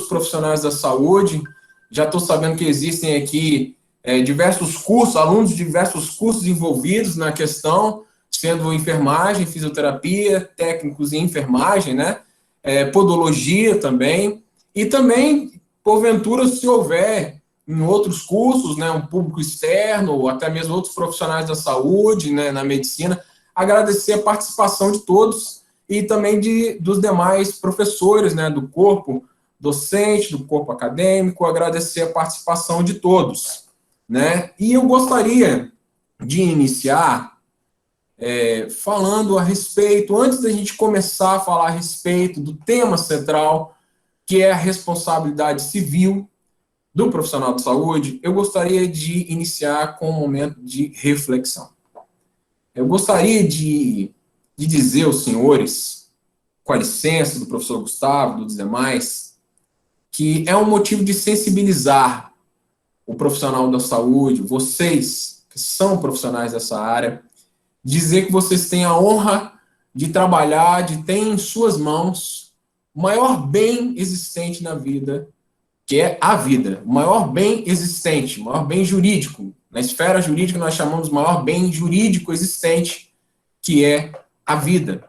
profissionais da saúde. Já estou sabendo que existem aqui diversos cursos, alunos de diversos cursos envolvidos na questão, sendo enfermagem, fisioterapia, técnicos em enfermagem, né? Podologia também, e também, porventura, se houver em outros cursos, né, um público externo, ou até mesmo outros profissionais da saúde, né, na medicina, agradecer a participação de todos e também dos demais professores, né, do corpo docente, do corpo acadêmico, agradecer a participação de todos, né? E eu gostaria de iniciar falando a respeito, antes da gente começar a falar a respeito do tema central, que é a responsabilidade civil do profissional de saúde, eu gostaria de iniciar com um momento de reflexão. Eu gostaria de dizer aos senhores, com a licença do professor Gustavo, dos demais, que é um motivo de sensibilizar o profissional da saúde, vocês que são profissionais dessa área, dizer que vocês têm a honra de trabalhar, de ter em suas mãos o maior bem existente na vida, que é a vida, o maior bem existente, o maior bem jurídico. Na esfera jurídica nós chamamos de maior bem jurídico existente, que é a vida.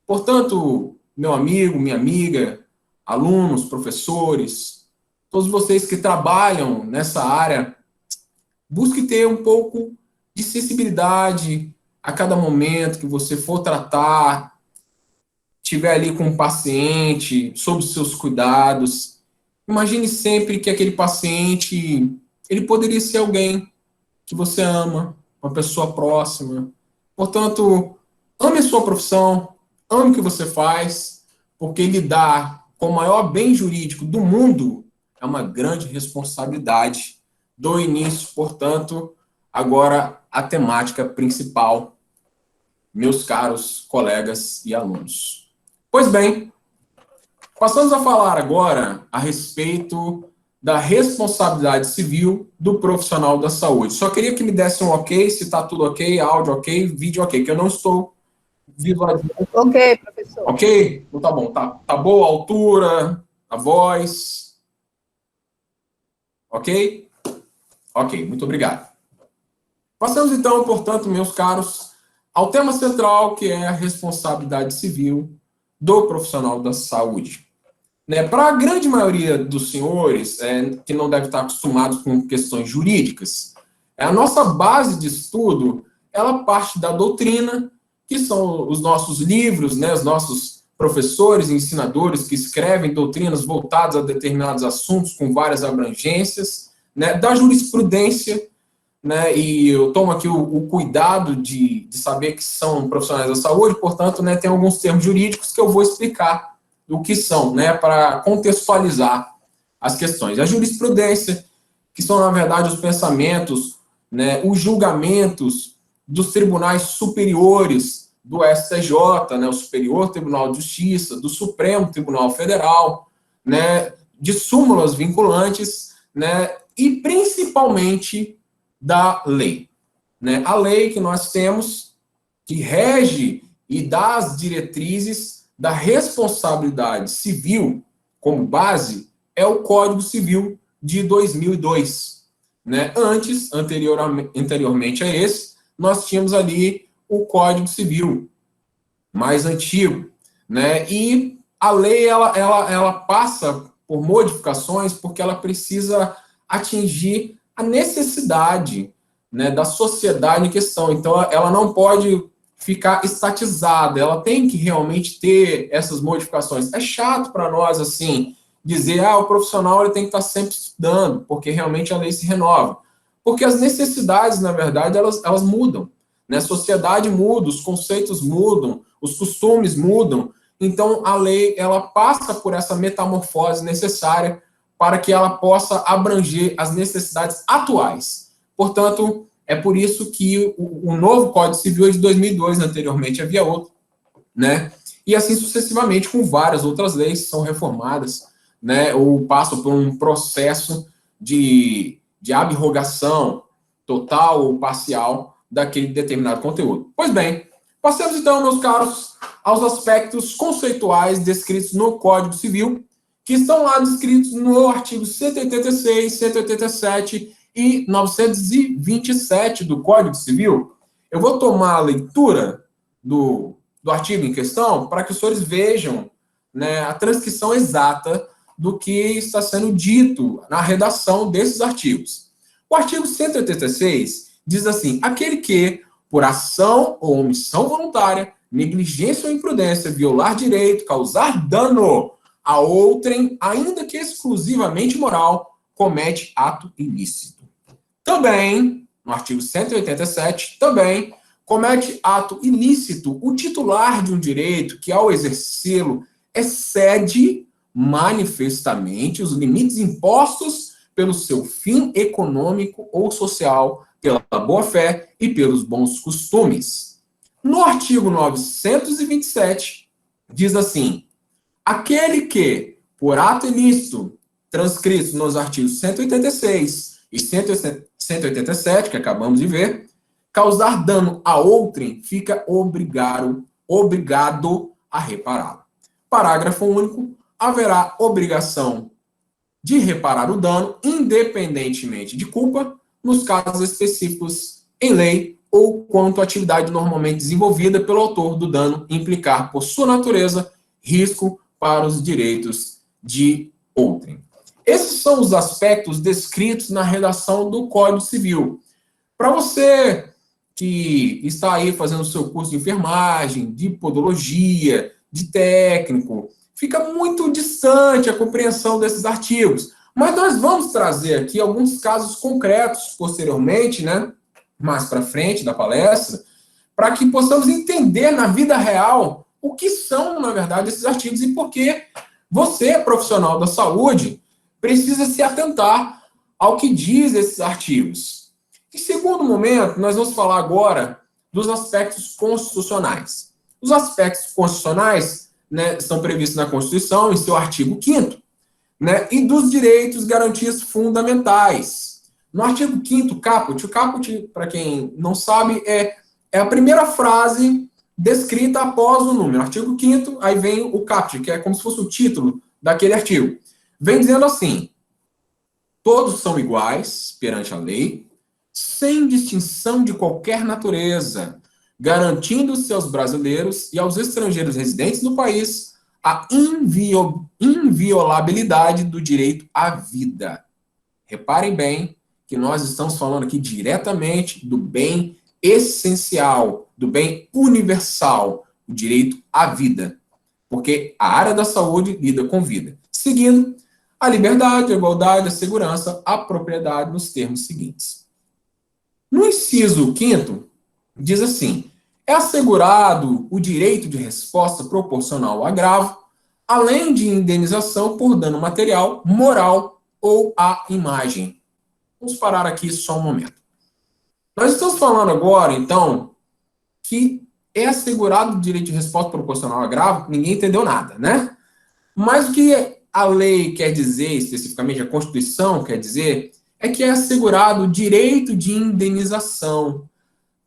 Portanto, meu amigo, minha amiga, alunos, professores, todos vocês que trabalham nessa área, busque ter um pouco de sensibilidade a cada momento que você for tratar, estiver ali com um paciente, sob os seus cuidados. Imagine sempre que aquele paciente, ele poderia ser alguém que você ama, uma pessoa próxima. Portanto, ame a sua profissão, ame o que você faz, porque lidar com o maior bem jurídico do mundo é uma grande responsabilidade. Dou início, portanto, agora à temática principal, meus caros colegas e alunos. Pois bem, passamos a falar agora a respeito da responsabilidade civil do profissional da saúde. Só queria que me desse um ok, se está tudo ok, áudio ok, vídeo ok, que eu não estou visualizando. Ok, professor. Ok? Então tá bom. Tá boa a altura, a voz. Ok? Ok, muito obrigado. Passamos então, portanto, meus caros, ao tema central, que é a responsabilidade civil do profissional da saúde. Para a grande maioria dos senhores, que não devem estar acostumados com questões jurídicas, a nossa base de estudo, ela parte da doutrina, que são os nossos livros, né, os nossos professores e ensinadores que escrevem doutrinas voltadas a determinados assuntos com várias abrangências, né, da jurisprudência, né, e eu tomo aqui o cuidado de saber que são profissionais da saúde, portanto, né, tem alguns termos jurídicos que eu vou explicar o que são, né, para contextualizar as questões. A jurisprudência, que são, na verdade, os pensamentos, né, os julgamentos dos tribunais superiores do STJ, né, o Superior Tribunal de Justiça, do Supremo Tribunal Federal, né, de súmulas vinculantes, né, e principalmente da lei. Né? A lei que nós temos, que rege e dá as diretrizes da responsabilidade civil como base, é o Código Civil de 2002. Né? Anteriormente a esse, nós tínhamos ali o Código Civil mais antigo. Né? E a lei ela passa por modificações porque ela precisa atingir a necessidade, né, da sociedade em questão. Então, ela não pode ficar estatizada, ela tem que realmente ter essas modificações. É chato para nós, assim, dizer, o profissional ele tem que estar sempre estudando, porque realmente a lei se renova. Porque as necessidades, na verdade, elas mudam. Né? A sociedade muda, os conceitos mudam, os costumes mudam. Então, a lei ela passa por essa metamorfose necessária para que ela possa abranger as necessidades atuais. Portanto, é por isso que o novo Código Civil é de 2002, anteriormente havia outro, né? E assim sucessivamente com várias outras leis que são reformadas, né? Ou passam por um processo de abrogação total ou parcial daquele determinado conteúdo. Pois bem, passemos então, meus caros, aos aspectos conceituais descritos no Código Civil, que estão lá descritos no artigo 186, 187 e 927 do Código Civil. Eu vou tomar a leitura do artigo em questão para que os senhores vejam, né, a transcrição exata do que está sendo dito na redação desses artigos. O artigo 186 diz assim: aquele que, por ação ou omissão voluntária, negligência ou imprudência, violar direito, causar dano a outrem, ainda que exclusivamente moral, comete ato ilícito. Também, no artigo 187, também comete ato ilícito o titular de um direito que, ao exercê-lo, excede manifestamente os limites impostos pelo seu fim econômico ou social, pela boa-fé e pelos bons costumes. No artigo 927, diz assim: aquele que, por ato ilícito, transcrito nos artigos 186 e 187, que acabamos de ver, causar dano a outrem, fica obrigado a repará-lo. Parágrafo único. Haverá obrigação de reparar o dano, independentemente de culpa, nos casos específicos em lei ou quanto à atividade normalmente desenvolvida pelo autor do dano implicar, por sua natureza, risco para os direitos de outrem. Esses são os aspectos descritos na redação do Código Civil. Para você que está aí fazendo o seu curso de enfermagem, de podologia, de técnico, fica muito distante a compreensão desses artigos. Mas nós vamos trazer aqui alguns casos concretos posteriormente, né, mais para frente da palestra, para que possamos entender na vida real o que são, na verdade, esses artigos e por que você, profissional da saúde, precisa se atentar ao que diz esses artigos. Em segundo momento, nós vamos falar agora dos aspectos constitucionais. Os aspectos constitucionais, né, estão previstos na Constituição, em seu artigo 5º, né, e dos direitos e garantias fundamentais. No artigo 5º, caput, o caput, para quem não sabe, é a primeira frase descrita após o número. Artigo 5º, aí vem o caput, que é como se fosse o título daquele artigo. Vem dizendo assim: todos são iguais perante a lei, sem distinção de qualquer natureza, garantindo-se aos brasileiros e aos estrangeiros residentes no país a inviolabilidade do direito à vida. Reparem bem que nós estamos falando aqui diretamente do bem essencial, do bem universal, o direito à vida, porque a área da saúde lida com vida. Seguindo, a liberdade, a igualdade, a segurança, a propriedade nos termos seguintes. No inciso 5º, diz assim: é assegurado o direito de resposta proporcional ao agravo, além de indenização por dano material, moral ou à imagem. Vamos parar aqui só um momento. Nós estamos falando agora, então, que é assegurado o direito de resposta proporcional ao agravo, ninguém entendeu nada, né? Mas o que a lei quer dizer, especificamente a Constituição quer dizer, é que é assegurado o direito de indenização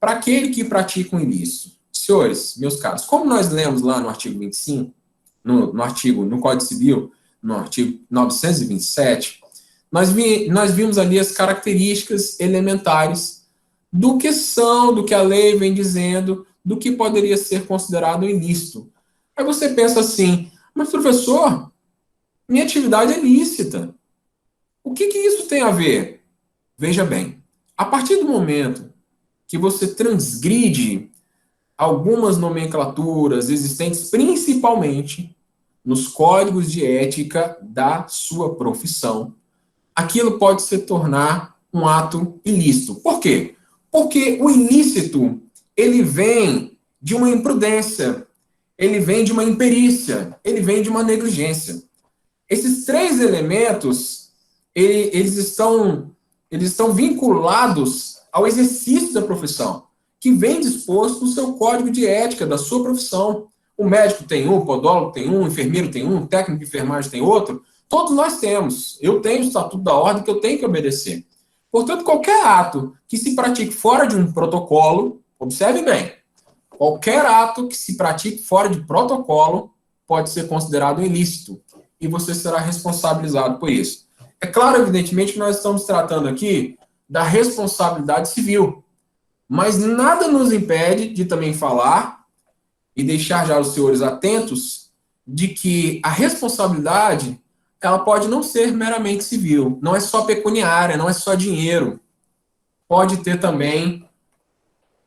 para aquele que pratica um ilícito. Senhores, meus caros, como nós lemos lá no artigo 25, no Código Civil, no artigo 927, nós vimos ali as características elementares do que a lei vem dizendo, do que poderia ser considerado ilícito. Aí você pensa assim: mas professor, minha atividade é lícita. O que isso tem a ver? Veja bem, a partir do momento que você transgride algumas nomenclaturas existentes principalmente nos códigos de ética da sua profissão, aquilo pode se tornar um ato ilícito. Por quê? Porque o ilícito, ele vem de uma imprudência, ele vem de uma imperícia, ele vem de uma negligência. Esses três elementos, eles estão vinculados ao exercício da profissão, que vem disposto no seu código de ética da sua profissão. O médico tem um, o podólogo tem um, o enfermeiro tem um, o técnico de enfermagem tem outro. Todos nós temos. Eu tenho o estatuto da ordem que eu tenho que obedecer. Portanto, qualquer ato que se pratique fora de um protocolo, observe bem, qualquer ato que se pratique fora de protocolo pode ser considerado ilícito. e você será responsabilizado por isso. É claro, evidentemente, que nós estamos tratando aqui da responsabilidade civil, mas nada nos impede de também falar e deixar já os senhores atentos de que a responsabilidade ela pode não ser meramente civil, não é só pecuniária, não é só dinheiro. Pode ter também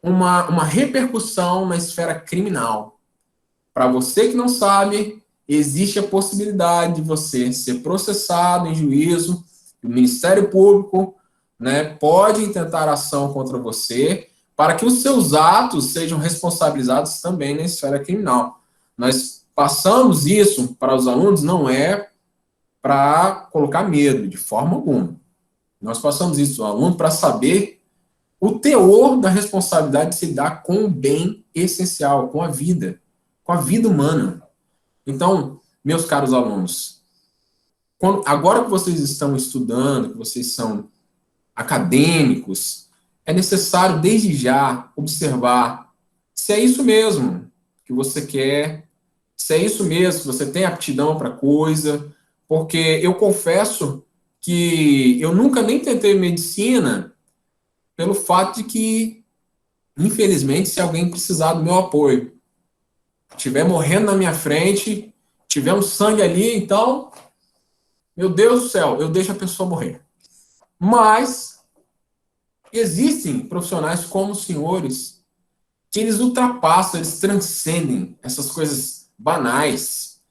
uma repercussão na esfera criminal. Para você que não sabe, existe a possibilidade de você ser processado em juízo, o Ministério Público, né, pode intentar ação contra você para que os seus atos sejam responsabilizados também na esfera criminal. Nós passamos isso para os alunos, não é para colocar medo, de forma alguma. Nós passamos isso ao aluno para saber o teor da responsabilidade de se dar com o bem essencial, com a vida humana. Então, meus caros alunos, agora que vocês estão estudando, que vocês são acadêmicos, é necessário, desde já, observar se é isso mesmo que você quer, se é isso mesmo, se você tem aptidão para coisa, porque eu confesso que eu nunca nem tentei medicina pelo fato de que, infelizmente, se alguém precisar do meu apoio, estiver morrendo na minha frente, tiver um sangue ali, então, meu Deus do céu, eu deixo a pessoa morrer. Mas existem profissionais como os senhores que eles ultrapassam, eles transcendem essas coisas banais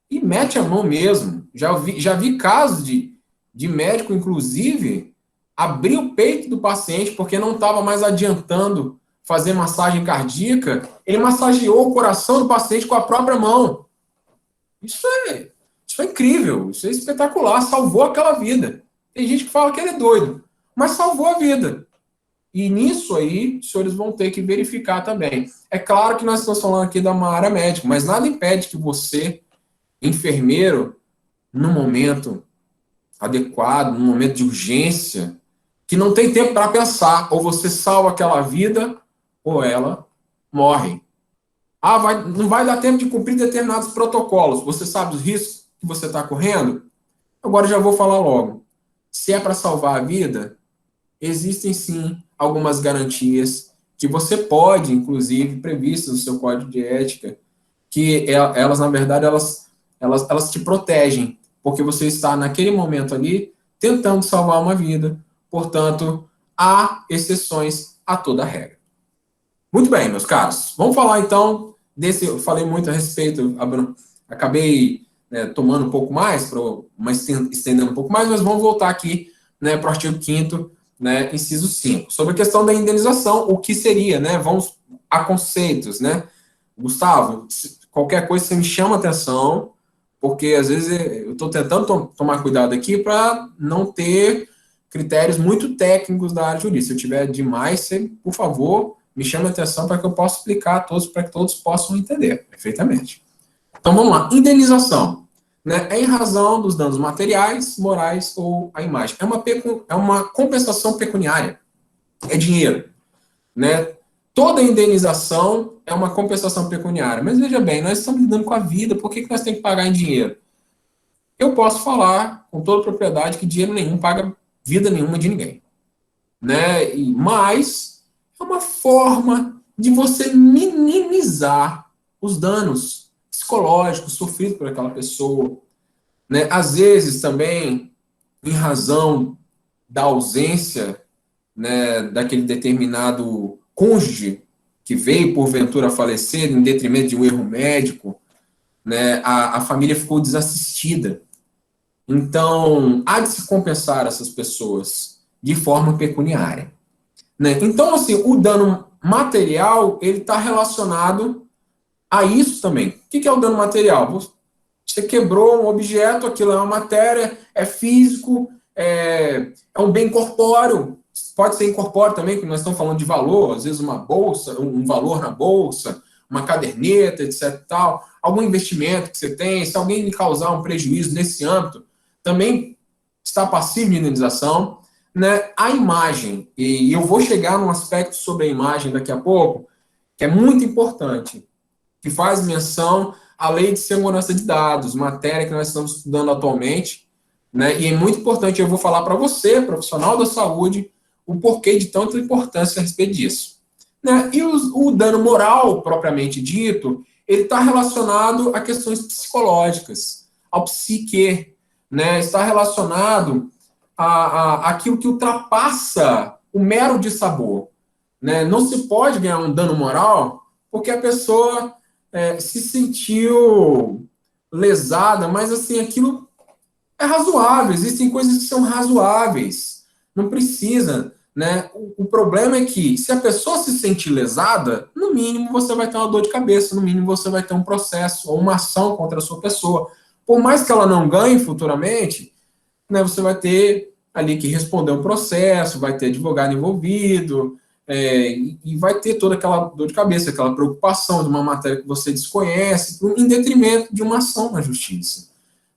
e mete a mão mesmo. Já vi casos de médico, inclusive, abrir o peito do paciente porque não estava mais adiantando fazer massagem cardíaca, ele massageou o coração do paciente com a própria mão. Isso é incrível, isso é espetacular, salvou aquela vida. Tem gente que fala que ele é doido, mas salvou a vida. E nisso aí, os senhores vão ter que verificar também. É claro que nós estamos falando aqui da uma área médica, mas nada impede que você, enfermeiro, no momento adequado, num momento de urgência, que não tem tempo para pensar, ou você salva aquela vida, ou ela morre. Não vai dar tempo de cumprir determinados protocolos. Você sabe os riscos que você está correndo? Agora já vou falar logo. Se é para salvar a vida, existem sim algumas garantias que você pode, inclusive, previstas no seu código de ética, que elas, na verdade, elas te protegem, porque você está naquele momento ali tentando salvar uma vida. Portanto, há exceções a toda regra. Muito bem, meus caros. Vamos falar então eu falei muito a respeito, acabei tomando um pouco mais, estendendo um pouco mais, mas vamos voltar aqui, né, para o artigo 5º, né, inciso 5, sobre a questão da indenização, o que seria, né, vamos a conceitos, né. Gustavo, qualquer coisa você me chama a atenção, porque às vezes eu estou tentando tomar cuidado aqui para não ter critérios muito técnicos da área jurídica. Se eu tiver demais, você, por favor, me chame a atenção para que eu possa explicar a todos, para que todos possam entender perfeitamente. Então vamos lá, indenização, né, é em razão dos danos materiais, morais ou à imagem. É uma compensação pecuniária, é dinheiro, né? Toda indenização é uma compensação pecuniária. Mas veja bem, nós estamos lidando com a vida, por que nós temos que pagar em dinheiro? Eu posso falar com toda propriedade que dinheiro nenhum paga vida nenhuma de ninguém, né? Mas é uma forma de você minimizar os danos psicológicos sofridos por aquela pessoa, né? Às vezes também, em razão da ausência, né, daquele determinado cônjuge que veio porventura a falecer em detrimento de um erro médico, né, a família ficou desassistida. Então, há de se compensar essas pessoas de forma pecuniária, né? Então, assim, o dano material, ele está relacionado a isso também. O que é o dano material? Você quebrou um objeto, aquilo é uma matéria, é físico, é um bem corpóreo, pode ser incorpóreo também, que nós estamos falando de valor, às vezes uma bolsa, um valor na bolsa, uma caderneta, etc. Tal, algum investimento que você tem, se alguém lhe causar um prejuízo nesse âmbito, também está passivo de indenização, né? A imagem, e eu vou chegar num aspecto sobre a imagem daqui a pouco, que é muito importante, que faz menção a Lei de Segurança de Dados, matéria que nós estamos estudando atualmente, né? E é muito importante, eu vou falar para você, profissional da saúde, o porquê de tanta importância a respeito disso. Né? E o dano moral, propriamente dito, ele está relacionado a questões psicológicas, ao psique, né? Está relacionado a aquilo que ultrapassa o mero dissabor. Né? Não se pode ganhar um dano moral porque a pessoa se sentiu lesada, mas assim, aquilo é razoável, existem coisas que são razoáveis, não precisa, né? O problema é que, se a pessoa se sentir lesada, no mínimo você vai ter uma dor de cabeça, no mínimo você vai ter um processo ou uma ação contra a sua pessoa. Por mais que ela não ganhe futuramente, né, você vai ter ali que responder um processo, vai ter advogado envolvido, e vai ter toda aquela dor de cabeça, aquela preocupação de uma matéria que você desconhece, em detrimento de uma ação na justiça.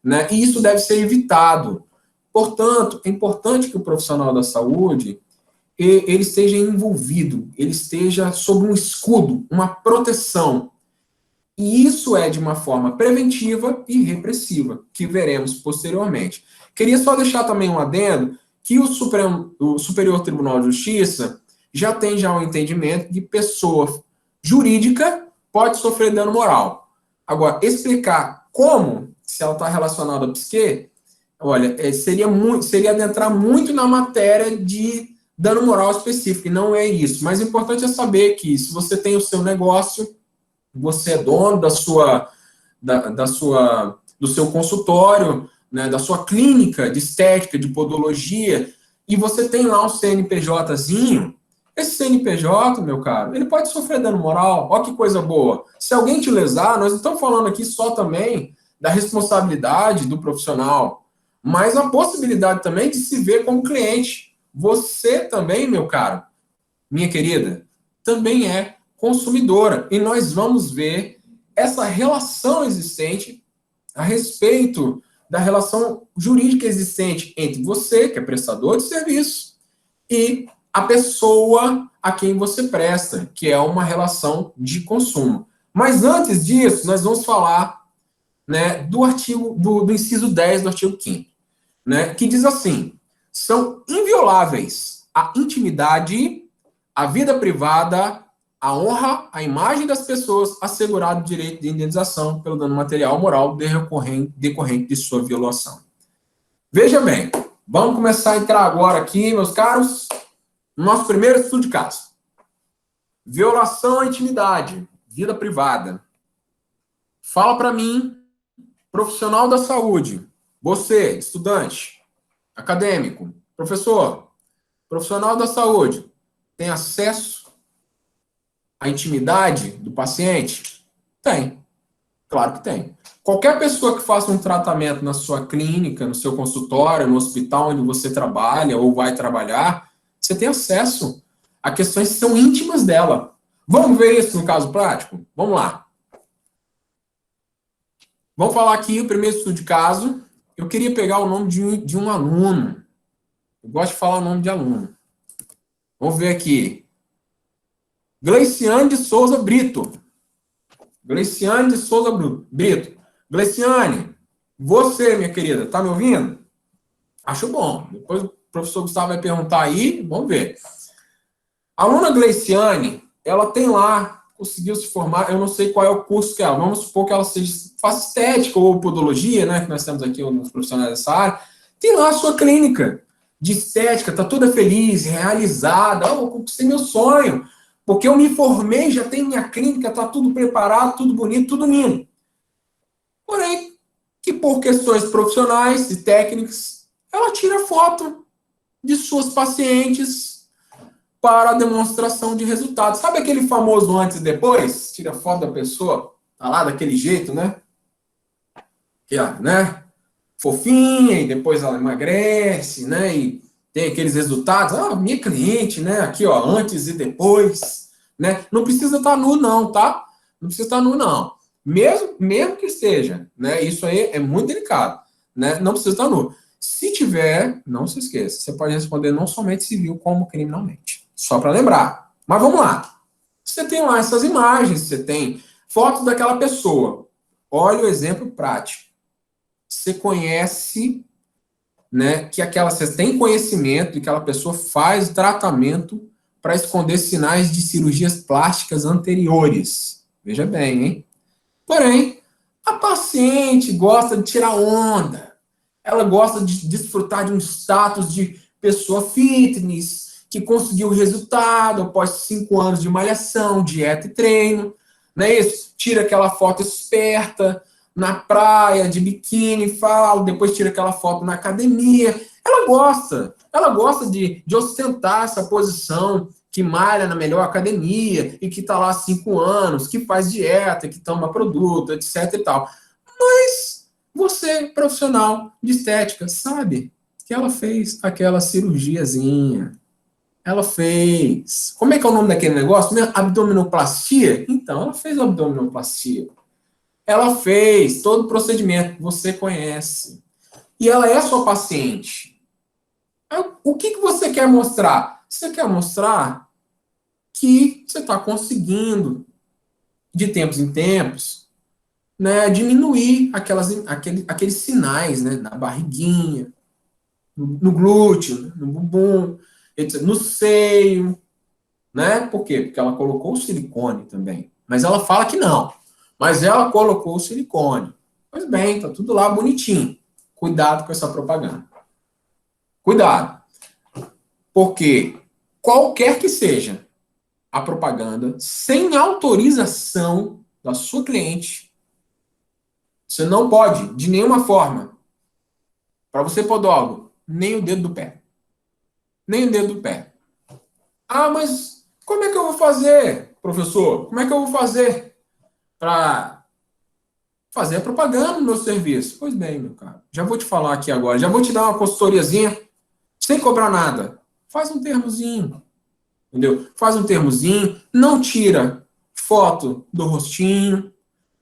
Né? E isso deve ser evitado. Portanto, é importante que o profissional da saúde ele esteja envolvido, ele esteja sob um escudo, uma proteção. E isso é de uma forma preventiva e repressiva, que veremos posteriormente. Queria só deixar também um adendo, que o Superior Tribunal de Justiça já tem um entendimento de pessoa jurídica pode sofrer dano moral. Agora, explicar como, se ela está relacionada ao psique, olha, seria adentrar muito na matéria de dano moral específico, e não é isso. Mas o importante é saber que, se você tem o seu negócio, você é dono do seu consultório, né, da sua clínica de estética, de podologia, e você tem lá um CNPJzinho, esse CNPJ, meu caro, ele pode sofrer dano moral. Olha que coisa boa. Se alguém te lesar, nós não estamos falando aqui só também da responsabilidade do profissional, mas a possibilidade também de se ver como cliente. Você também, meu caro, minha querida, também é consumidora. E nós vamos ver essa relação existente a respeito da relação jurídica existente entre você, que é prestador de serviço, e a pessoa a quem você presta, que é uma relação de consumo. Mas antes disso, nós vamos falar, né, do artigo, do inciso 10 do artigo 5º, né, que diz assim: são invioláveis a intimidade, a vida privada, a honra, a imagem das pessoas, assegurado o direito de indenização pelo dano material ou moral decorrente de sua violação. Veja bem, vamos começar a entrar agora aqui, meus caros, no nosso primeiro estudo de caso. Violação à intimidade, vida privada. Fala para mim, profissional da saúde, você, estudante, acadêmico, professor, profissional da saúde, tem acesso à intimidade do paciente? Tem. Claro que tem. Qualquer pessoa que faça um tratamento na sua clínica, no seu consultório, no hospital onde você trabalha ou vai trabalhar, você tem acesso a questões que são íntimas dela. Vamos ver isso no caso prático? Vamos lá. Vamos falar aqui o primeiro estudo de caso. Eu queria pegar o nome de um aluno. Eu gosto de falar o nome de aluno. Vamos ver aqui. Gleiciane de Souza Brito. Gleiciane de Souza Brito. Gleiciane, você, minha querida, tá me ouvindo? Acho bom. Depois o professor Gustavo vai perguntar aí, vamos ver. A aluna Gleiciane, ela tem lá, conseguiu se formar, eu não sei qual é o curso que ela, vamos supor que ela faça estética ou podologia, né, que nós temos aqui nos profissionais dessa área, tem lá a sua clínica de estética, tá toda feliz, realizada, eu conquistei meu sonho, porque eu me formei, já tenho minha clínica, tá tudo preparado, tudo bonito, tudo lindo. Porém, que por questões profissionais e técnicas, ela tira foto de suas pacientes para demonstração de resultados. Sabe aquele famoso antes e depois? Tira foto da pessoa, tá lá daquele jeito, né? Que, né? Fofinha, e depois ela emagrece, né? E tem aqueles resultados. Ah, minha cliente, né? Aqui, ó, antes e depois, né? Não precisa estar nu, não, tá? Não precisa estar nu, não. Mesmo que esteja, né? Isso aí é muito delicado, né? Não precisa estar nu. Se tiver, não se esqueça, você pode responder não somente civil, como criminalmente. Só para lembrar. Mas vamos lá. Você tem lá essas imagens, você tem fotos daquela pessoa. Olha o exemplo prático. Você conhece, né, que você tem conhecimento de que aquela pessoa faz tratamento para esconder sinais de cirurgias plásticas anteriores. Veja bem, hein? Porém, a paciente gosta de tirar onda. Ela gosta de desfrutar de um status de pessoa fitness, que conseguiu resultado após 5 anos de malhação, dieta e treino. Não é isso? Tira aquela foto esperta na praia, de biquíni, fala, depois tira aquela foto na academia. Ela gosta de ostentar essa posição, que malha na melhor academia e que está lá há 5 anos, que faz dieta, que toma produto, etc e tal. Mas você, profissional de estética, sabe que ela fez aquela cirurgiazinha. Ela fez. Como é que é o nome daquele negócio? Abdominoplastia? Então, ela fez abdominoplastia. Ela fez todo o procedimento, você conhece. E ela é sua paciente. O que você quer mostrar? Você quer mostrar que você está conseguindo, de tempos em tempos, né, diminuir aqueles sinais, né, na barriguinha, no glúteo, no bumbum, no seio, né? Por quê? Porque ela colocou o silicone também. Mas ela fala que não. Mas ela colocou o silicone. Pois bem, tá tudo lá bonitinho. Cuidado com essa propaganda. Cuidado. Porque qualquer que seja a propaganda, sem autorização da sua cliente, você não pode, de nenhuma forma, para você podólogo, nem o dedo do pé. Nem o dedo do pé. Ah, mas como é que eu vou fazer, professor? Como é que eu vou fazer para fazer a propaganda no meu serviço? Pois bem, meu caro, já vou te falar aqui agora, já vou te dar uma consultoriazinha, sem cobrar nada. Faz um termozinho, entendeu? Faz um termozinho, não tira foto do rostinho,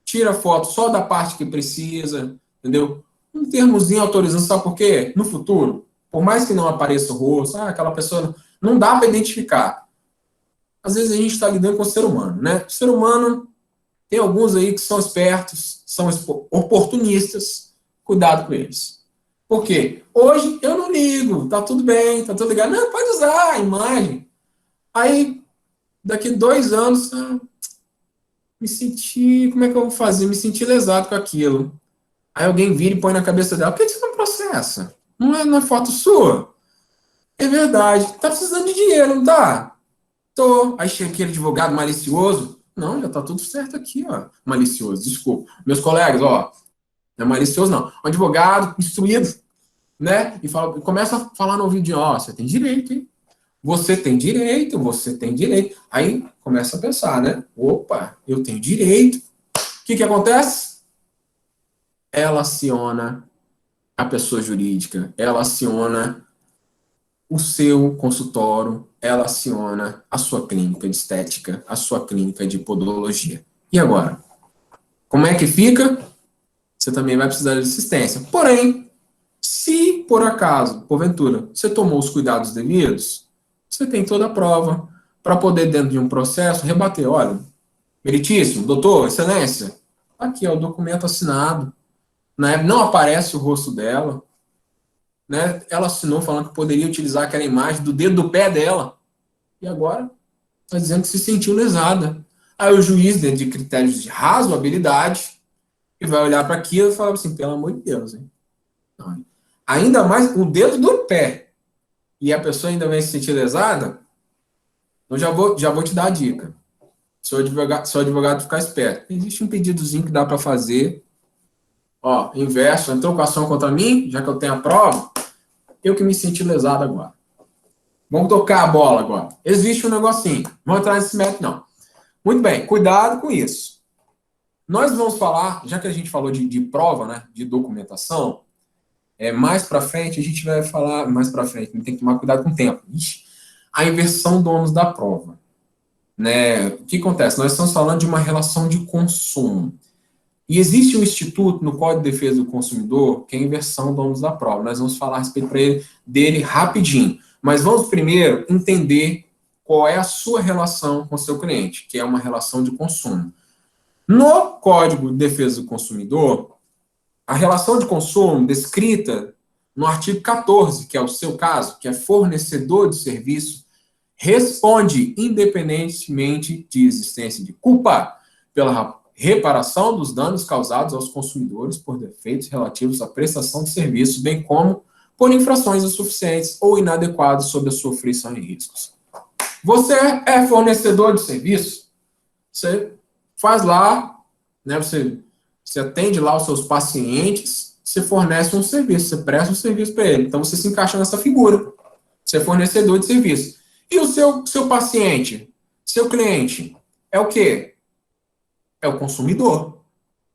tira foto só da parte que precisa, entendeu? Um termozinho autorizando, sabe por quê? No futuro, por mais que não apareça o rosto, aquela pessoa não dá para identificar. Às vezes a gente está lidando com o ser humano, né? O ser humano tem alguns aí que são espertos, são oportunistas, cuidado com eles. Por quê? Hoje eu não ligo, tá tudo bem, tá tudo ligado. Não, pode usar a imagem. Aí, daqui 2 anos, me senti, como é que eu vou fazer? Me senti lesado com aquilo. Aí alguém vira e põe na cabeça dela, por que você não processa? Não é foto sua? É verdade. Tá precisando de dinheiro, não tá? Tô. Aí chega aquele advogado malicioso. Não, já tá tudo certo aqui, ó. Malicioso, desculpa. Meus colegas, ó, não é malicioso, não. Um advogado instruído, né? E começa a falar no ouvido, ó, você tem direito, hein? Você tem direito, você tem direito. Aí começa a pensar, né? Opa, eu tenho direito. O que acontece? Ela aciona a pessoa jurídica, ela aciona o seu consultório, ela aciona a sua clínica de estética, a sua clínica de podologia. E agora? Como é que fica? Você também vai precisar de assistência. Porém, se por acaso, porventura, você tomou os cuidados devidos, você tem toda a prova para poder, dentro de um processo, rebater. Olha, meritíssimo, doutor, excelência, aqui é o documento assinado, né? Não aparece o rosto dela, né? Ela assinou falando que poderia utilizar aquela imagem do dedo do pé dela. E agora está dizendo que se sentiu lesada. Aí o juiz, dentro de critérios de razoabilidade, e vai olhar para aquilo e falar assim, pelo amor de Deus, hein? Não, ainda mais o dedo do pé. E a pessoa ainda vai se sentir lesada, eu já vou te dar a dica. Seu advogado ficar esperto. Existe um pedidozinho que dá para fazer. Ó, inverso, entrou com ação contra mim, já que eu tenho a prova, eu que me senti lesado agora. Vamos tocar a bola agora. Existe um negocinho. Vamos entrar nesse método, não. Muito bem, cuidado com isso. Nós vamos falar, já que a gente falou de prova, né, de documentação, mais para frente a gente vai falar, mais para frente, tem que tomar cuidado com o tempo. Ixi, a inversão do ônus da prova. Né? O que acontece? Nós estamos falando de uma relação de consumo. E existe um instituto no Código de Defesa do Consumidor, que é a inversão do ônus da prova. Nós vamos falar a respeito dele rapidinho. Mas vamos primeiro entender qual é a sua relação com o seu cliente, que é uma relação de consumo. No Código de Defesa do Consumidor, a relação de consumo descrita no artigo 14, que é o seu caso, que é fornecedor de serviço, responde independentemente de existência de culpa pela reparação dos danos causados aos consumidores por defeitos relativos à prestação de serviços, bem como por infrações insuficientes ou inadequadas sob a sua fruição e riscos. Você é fornecedor de serviço, você faz lá, né, você atende lá os seus pacientes, você fornece um serviço, você presta um serviço para ele. Então você se encaixa nessa figura. Você é fornecedor de serviço. E o seu paciente, seu cliente, é o quê? É o consumidor.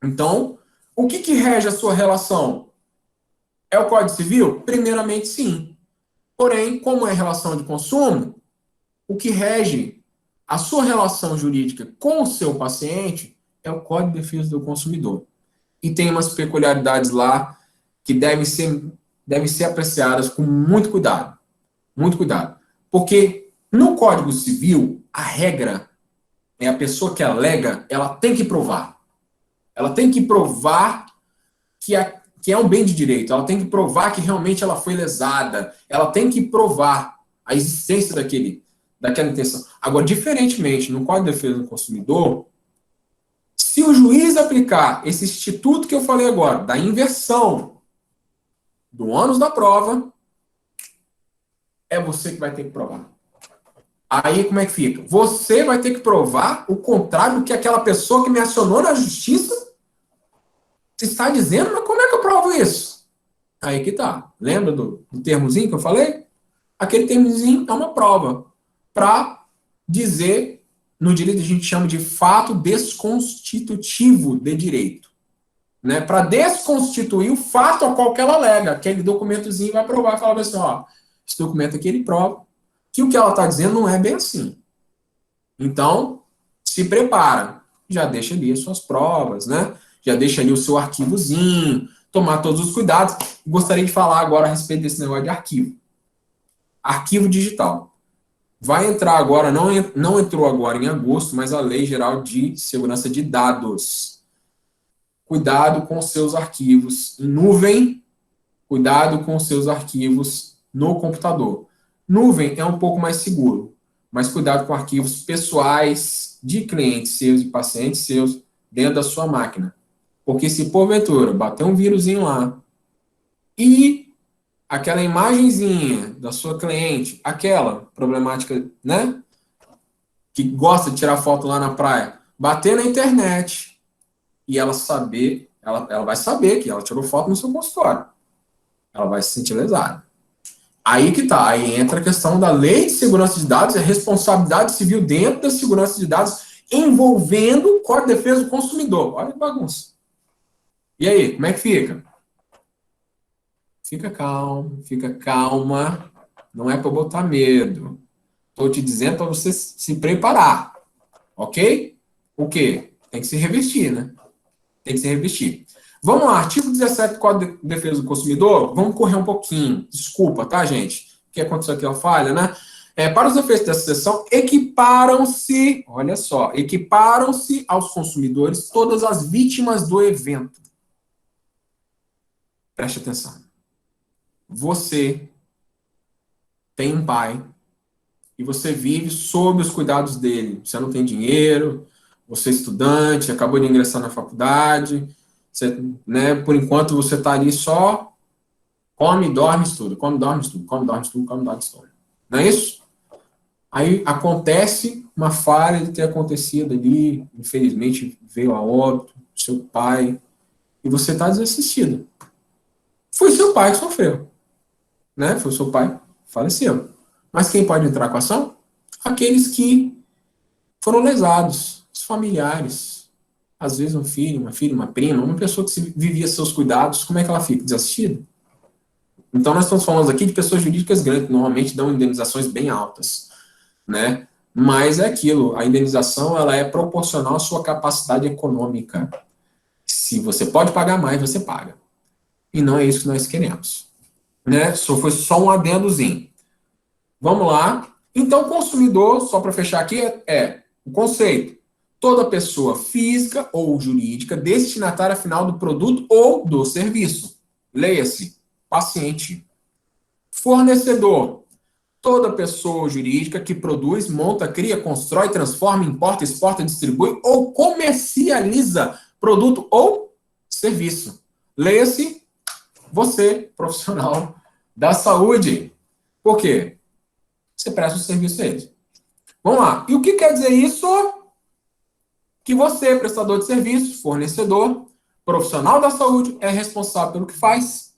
Então, o que rege a sua relação? É o Código Civil? Primeiramente, sim. Porém, como é relação de consumo, o que rege a sua relação jurídica com o seu paciente é o Código de Defesa do Consumidor. E tem umas peculiaridades lá que devem ser apreciadas com muito cuidado. Muito cuidado. Porque no Código Civil, a regra é a pessoa que alega, ela tem que provar. Ela tem que provar que é um bem de direito. Ela tem que provar que realmente ela foi lesada. Ela tem que provar a existência daquela intenção. Agora, diferentemente, no Código de Defesa do Consumidor, se o juiz aplicar esse instituto que eu falei agora, da inversão do ônus da prova, é você que vai ter que provar. Aí, como é que fica? Você vai ter que provar o contrário do que aquela pessoa que me acionou na justiça está dizendo, mas como é que eu provo isso? Aí que tá. Lembra do termozinho que eu falei? Aquele termozinho é uma prova para dizer, no direito a gente chama de fato desconstitutivo de direito. Né? Para desconstituir o fato ao qual que ela alega. Aquele documentozinho vai provar, fala assim, ó, esse documento aqui ele prova que o que ela está dizendo não é bem assim. Então, se prepara. Já deixa ali as suas provas, né? Já deixa ali o seu arquivozinho, tomar todos os cuidados. Gostaria de falar agora a respeito desse negócio de arquivo. Arquivo digital. Vai entrar agora, não entrou agora em agosto, mas a Lei Geral de Segurança de Dados. Cuidado com os seus arquivos em nuvem, cuidado com os seus arquivos no computador. Nuvem é um pouco mais seguro, mas cuidado com arquivos pessoais de clientes seus e pacientes seus dentro da sua máquina. Porque se porventura bater um vírusinho lá e aquela imagenzinha da sua cliente, aquela problemática, né, que gosta de tirar foto lá na praia, bater na internet e ela vai saber que ela tirou foto no seu consultório. Ela vai se sentir lesada. Aí que tá, aí entra a questão da Lei de Segurança de Dados e a responsabilidade civil dentro da segurança de dados envolvendo o Código de Defesa do Consumidor. Olha que bagunça. E aí, como é que fica? Fica calmo, fica calma. Não é para botar medo. Estou te dizendo para você se preparar. Ok? O quê? Tem que se revestir, né? Tem que se revestir. Vamos lá, artigo 17 do Código de Defesa do Consumidor. Vamos correr um pouquinho. Desculpa, tá, gente? O que aconteceu aqui é uma falha, né? Para os efeitos dessa seção, equiparam-se, olha só, equiparam-se aos consumidores todas as vítimas do evento. Preste atenção. Você tem um pai e você vive sob os cuidados dele. Você não tem dinheiro, você é estudante, acabou de ingressar na faculdade, você, né, por enquanto você está ali só come, dorme, estuda, come, dorme, estuda, come, dorme, estuda, come, dorme, estuda. Não é isso? Aí acontece uma falha de ter acontecido ali, infelizmente veio a óbito, seu pai, e você está desassistido. Foi seu pai que sofreu. Né? Foi seu pai, faleceu. Mas quem pode entrar com a ação? Aqueles que foram lesados, os familiares. Às vezes um filho, uma filha, uma prima, uma pessoa que vivia seus cuidados, como é que ela fica? Desassistida? Então nós estamos falando aqui de pessoas jurídicas grandes, que normalmente dão indenizações bem altas. Né? Mas é aquilo, a indenização ela é proporcional à sua capacidade econômica. Se você pode pagar mais, você paga. E não é isso que nós queremos. Né? Foi só um adendozinho. Vamos lá. Então, consumidor, só para fechar aqui, é o conceito. toda pessoa física ou jurídica destinatária final do produto ou do serviço. Leia-se, paciente. Fornecedor, toda pessoa jurídica que produz, monta, cria, constrói, transforma, importa, exporta, distribui ou comercializa produto ou serviço. Leia-se, você, profissional da saúde. Por quê? Você presta o serviço a eles. Vamos lá. E o que quer dizer isso? Que você, prestador de serviço, fornecedor, profissional da saúde, é responsável pelo que faz.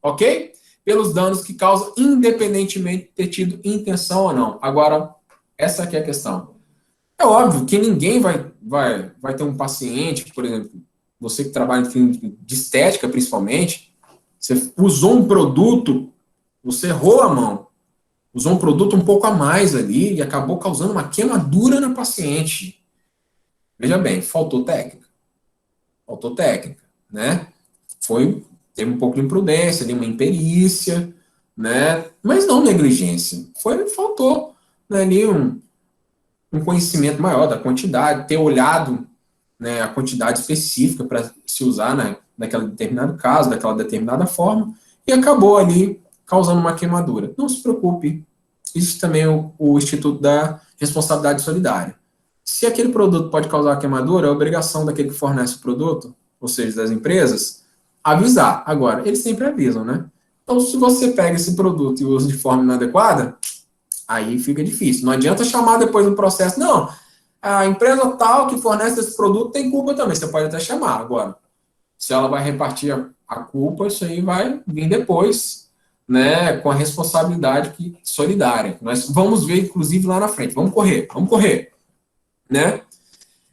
Ok? Pelos danos que causa, independentemente de ter tido intenção ou não. Agora, essa aqui é a questão. É óbvio que ninguém vai ter um paciente, por exemplo, você que trabalha em clínica de estética, principalmente, você usou um produto, você errou a mão, usou um produto um pouco a mais ali e acabou causando uma queimadura na paciente. Veja bem, faltou técnica. Faltou técnica, né? Teve um pouco de imprudência, de uma imperícia, né? Mas não negligência. Faltou, né, ali um conhecimento maior da quantidade, ter olhado, né, a quantidade específica para se usar, né, naquele determinado caso, daquela determinada forma, e acabou ali causando uma queimadura. Não se preocupe, existe também o Instituto da Responsabilidade Solidária. Se aquele produto pode causar queimadura, é obrigação daquele que fornece o produto, ou seja, das empresas, avisar. Agora, eles sempre avisam, né? Então, se você pega esse produto e usa de forma inadequada, aí fica difícil. Não adianta chamar depois no processo, não, a empresa tal que fornece esse produto tem culpa também. Você pode até chamar. Agora, se ela vai repartir a culpa, isso aí vai vir depois, né, com a responsabilidade solidária. Nós vamos ver, inclusive, lá na frente. Vamos correr, né?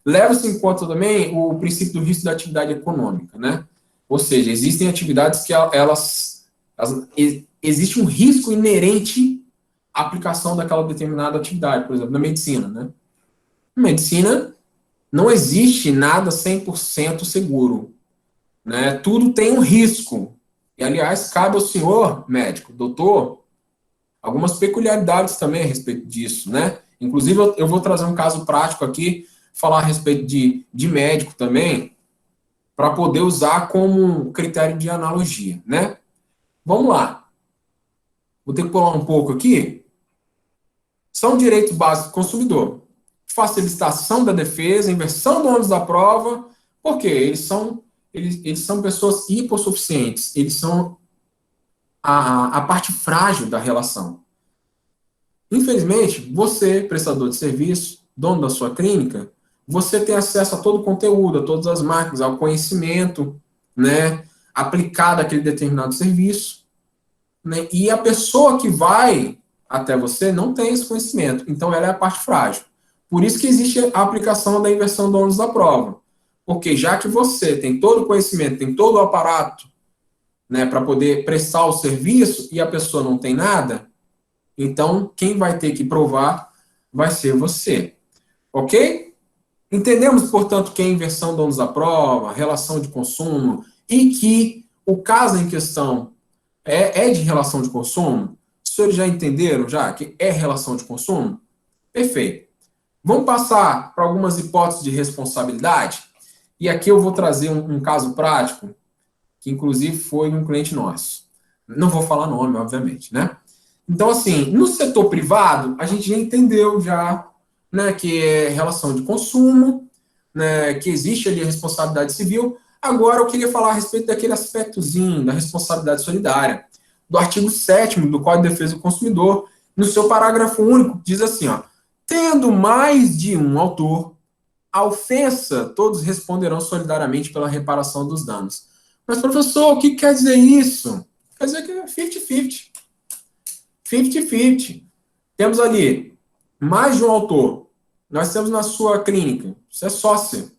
Leva-se em conta também o princípio do risco da atividade econômica, né? Ou seja, existem atividades que existe um risco inerente à aplicação daquela determinada atividade, por exemplo, na medicina, né? Na medicina, não existe nada 100% seguro, né? Tudo tem um risco. E, aliás, cabe ao senhor, médico, doutor, algumas peculiaridades também a respeito disso, né? Inclusive, eu vou trazer um caso prático aqui, falar a respeito de médico também, para poder usar como critério de analogia, né? Vamos lá. Vou ter que pular um pouco aqui. São direitos básicos do consumidor. Facilitação da defesa, inversão do ônus da prova. Por quê? Eles são pessoas hipossuficientes. Eles são a parte frágil da relação. Infelizmente, você, prestador de serviço, dono da sua clínica, você tem acesso a todo o conteúdo, a todas as máquinas, ao conhecimento, né, aplicado àquele determinado serviço, né, e a pessoa que vai até você não tem esse conhecimento, então ela é a parte frágil. Por isso que existe a aplicação da inversão do ônus da prova, porque já que você tem todo o conhecimento, tem todo o aparato, né, para poder prestar o serviço e a pessoa não tem nada, então quem vai ter que provar vai ser você. Ok? Entendemos, portanto, que a inversão do ônus da prova, relação de consumo, e que o caso em questão é de relação de consumo? Os senhores já entenderam já que é relação de consumo? Perfeito. Vamos passar para algumas hipóteses de responsabilidade? E aqui eu vou trazer um caso prático, que inclusive foi um cliente nosso. Não vou falar nome, obviamente, né? Então, assim, no setor privado, a gente já entendeu já, né, que é relação de consumo, né, que existe ali a responsabilidade civil. Agora eu queria falar a respeito daquele aspectozinho da responsabilidade solidária, do artigo 7º do Código de Defesa do Consumidor, no seu parágrafo único, diz assim, ó, tendo mais de um autor, a ofensa, todos responderão solidariamente pela reparação dos danos. Mas, professor, o que quer dizer isso? Quer dizer que é 50-50. 50-50. Temos ali mais de um autor. Nós temos na sua clínica, você é sócia.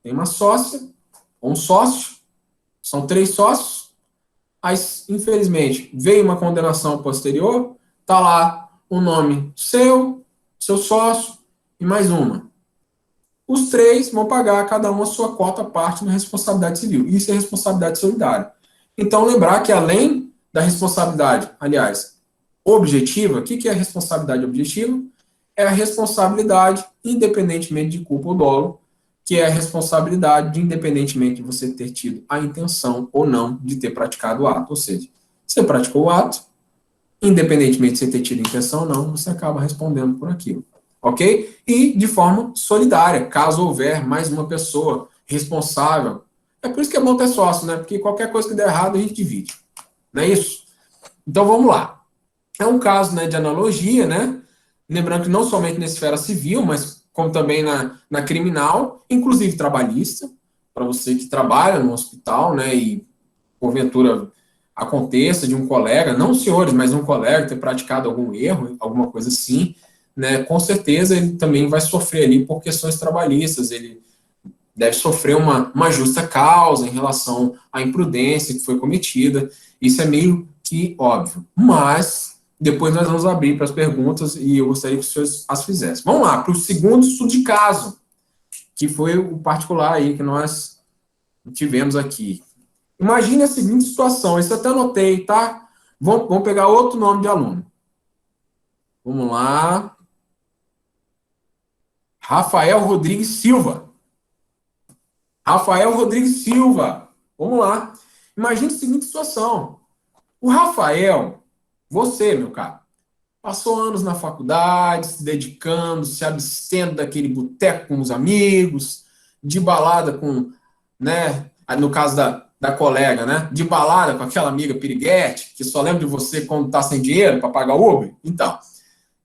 Tem uma sócia, ou um sócio, são 3 sócios. Aí, infelizmente, veio uma condenação posterior, está lá o nome seu sócio e mais uma. Os 3 vão pagar cada um a sua cota parte na responsabilidade civil. Isso é responsabilidade solidária. Então, lembrar que além da responsabilidade, aliás, objetiva, o que é responsabilidade objetiva? é a responsabilidade, independentemente de culpa ou dolo, que é a responsabilidade, independentemente de você ter tido a intenção ou não de ter praticado o ato. Ou seja, você praticou o ato, independentemente de você ter tido intenção ou não, você acaba respondendo por aquilo. Ok? E de forma solidária, caso houver mais uma pessoa responsável. É por isso que é bom ter sócio, né? Porque qualquer coisa que der errado, a gente divide. Não é isso? Então vamos lá. É um caso, né, de analogia, né? Lembrando que não somente na esfera civil, mas como também na criminal, inclusive trabalhista, para você que trabalha no hospital, né, e porventura aconteça de um colega, não os senhores, mas um colega ter praticado algum erro, alguma coisa assim, né, com certeza ele também vai sofrer ali por questões trabalhistas, ele deve sofrer uma justa causa em relação à imprudência que foi cometida, isso é meio que óbvio, mas depois nós vamos abrir para as perguntas e eu gostaria que os senhores as fizessem. Vamos lá, para o segundo estudo de caso, que foi o particular aí que nós tivemos aqui. Imagine a seguinte situação, isso eu até anotei, tá? Vamos pegar outro nome de aluno. Vamos lá. Rafael Rodrigues Silva. Rafael Rodrigues Silva. Vamos lá. Imagine a seguinte situação. O Rafael, você, meu caro, passou anos na faculdade, se dedicando, se abstendo daquele boteco com os amigos, de balada com, né, no caso da colega, né, de balada com aquela amiga piriguete, que só lembra de você quando tá sem dinheiro para pagar o Uber. Então,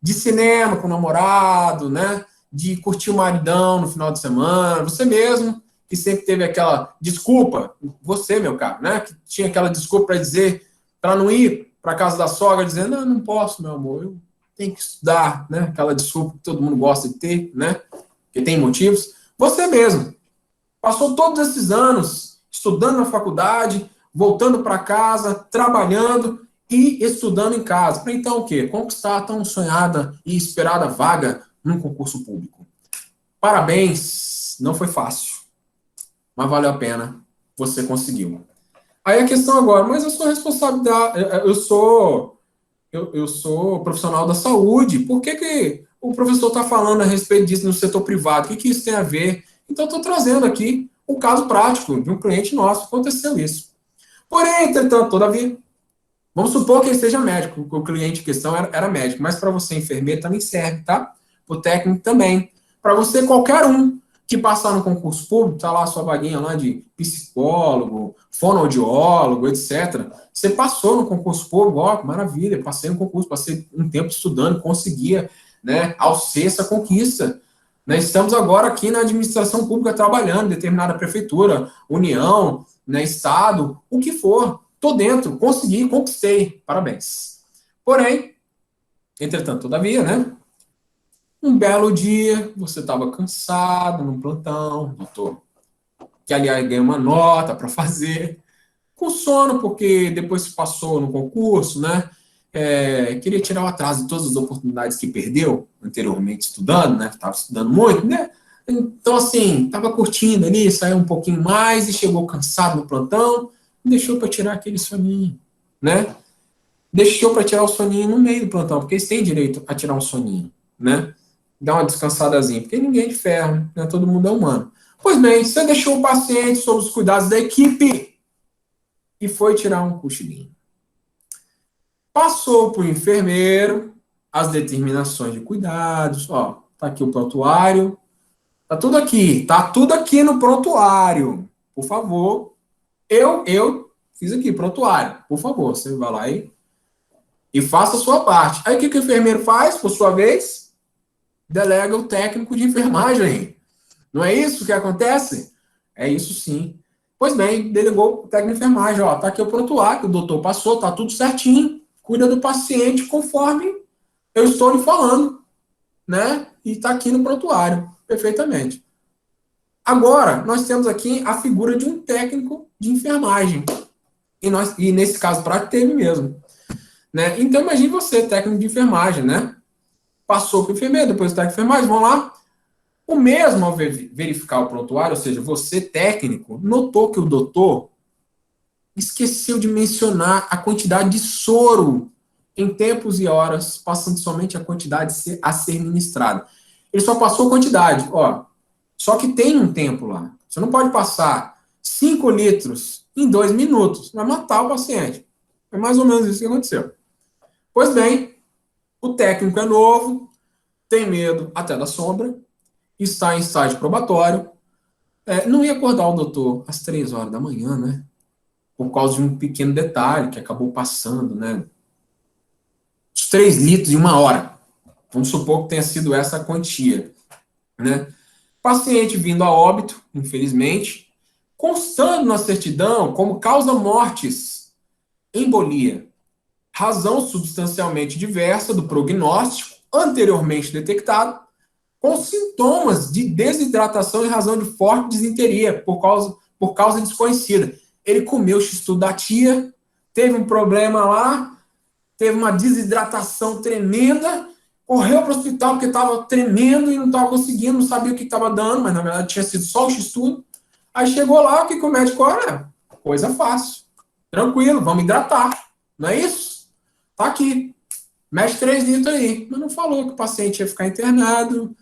de cinema com o namorado, né, de curtir o maridão no final de semana, você mesmo, que sempre teve aquela desculpa, você, meu caro, né, que tinha aquela desculpa para dizer, para não ir para casa da sogra, dizendo, não, não posso, meu amor, eu tenho que estudar, né, aquela desculpa que todo mundo gosta de ter, né, que tem motivos, você mesmo, passou todos esses anos estudando na faculdade, voltando para casa, trabalhando e estudando em casa. Para então o quê? Conquistar a tão sonhada e esperada vaga num concurso público. Parabéns, não foi fácil, mas valeu a pena, você conseguiu. Aí a questão agora, mas eu sou responsabilidade, eu sou profissional da saúde, por que o professor está falando a respeito disso no setor privado? O que isso tem a ver? Então, estou trazendo aqui um caso prático de um cliente nosso, aconteceu isso. Porém, entretanto, todavia, vamos supor que ele seja médico, que o cliente em questão era médico, mas para você, enfermeiro, também serve, tá? Para o técnico também. Para você, qualquer um que passar no concurso público, tá lá a sua vaguinha lá de psicólogo, fonoaudiólogo, etc. Você passou no concurso público, ó, maravilha, passei no concurso, passei um tempo estudando, conseguia, né, alcei essa conquista. Nós estamos agora aqui na administração pública trabalhando, determinada prefeitura, União, né, Estado, o que for. Tô dentro, consegui, conquistei, parabéns. Porém, entretanto, todavia, né? Um belo dia, você estava cansado no plantão, doutor, que aliás ganha uma nota para fazer, com sono, porque depois se passou no concurso, né? Queria tirar o atraso de todas as oportunidades que perdeu anteriormente estudando, né? Estava estudando muito, né? Então, assim, estava curtindo ali, saiu um pouquinho mais e chegou cansado no plantão, deixou para tirar aquele soninho, né? Deixou para tirar o soninho no meio do plantão, porque eles têm direito a tirar um soninho, né? Dar uma descansadazinha, porque ninguém é de ferro, né? Todo mundo é humano. Pois bem, você deixou o paciente sob os cuidados da equipe e foi tirar um cochilinho. Passou para o enfermeiro as determinações de cuidados, ó, tá aqui o prontuário, tá tudo aqui no prontuário. Por favor, eu fiz aqui, prontuário. Por favor, você vai lá e faça a sua parte. Aí o que o enfermeiro faz, por sua vez? Delega o técnico de enfermagem. Não é isso que acontece? É isso sim. Pois bem, delegou o técnico de enfermagem, ó, tá aqui o prontuário, que o doutor passou, tá tudo certinho, cuida do paciente conforme eu estou lhe falando, né? E tá aqui no prontuário, perfeitamente. Agora, nós temos aqui a figura de um técnico de enfermagem. E nesse caso prático teve mesmo. Né? Então, imagine você, técnico de enfermagem, né? Passou para o enfermeiro, depois o técnico de enfermagem, vão lá. O mesmo, ao verificar o prontuário, ou seja, você, técnico, notou que o doutor esqueceu de mencionar a quantidade de soro em tempos e horas, passando somente a quantidade a ser ministrada. Ele só passou a quantidade, ó. Só que tem um tempo lá. Você não pode passar 5 litros em 2 minutos. Vai matar o paciente. É mais ou menos isso que aconteceu. Pois bem, o técnico é novo, tem medo até da sombra, está em estágio probatório. Não ia acordar o doutor às 3 horas da manhã, né? Por causa de um pequeno detalhe que acabou passando, né? Os 3 litros em 1 hora. Vamos supor que tenha sido essa a quantia, né? Paciente vindo a óbito, infelizmente, constando na certidão como causa mortes, embolia, razão substancialmente diversa do prognóstico anteriormente detectado, com sintomas de desidratação em razão de forte desinteria, por causa desconhecida. Ele comeu o x-tudo da tia, teve um problema lá, teve uma desidratação tremenda, correu para o hospital porque estava tremendo e não estava conseguindo, não sabia o que estava dando, mas na verdade tinha sido só o x-tudo. Aí chegou lá, o que o médico, olha, coisa fácil, tranquilo, vamos hidratar, não é isso? Tá aqui, mexe 3 litros aí, mas não falou que o paciente ia ficar internado,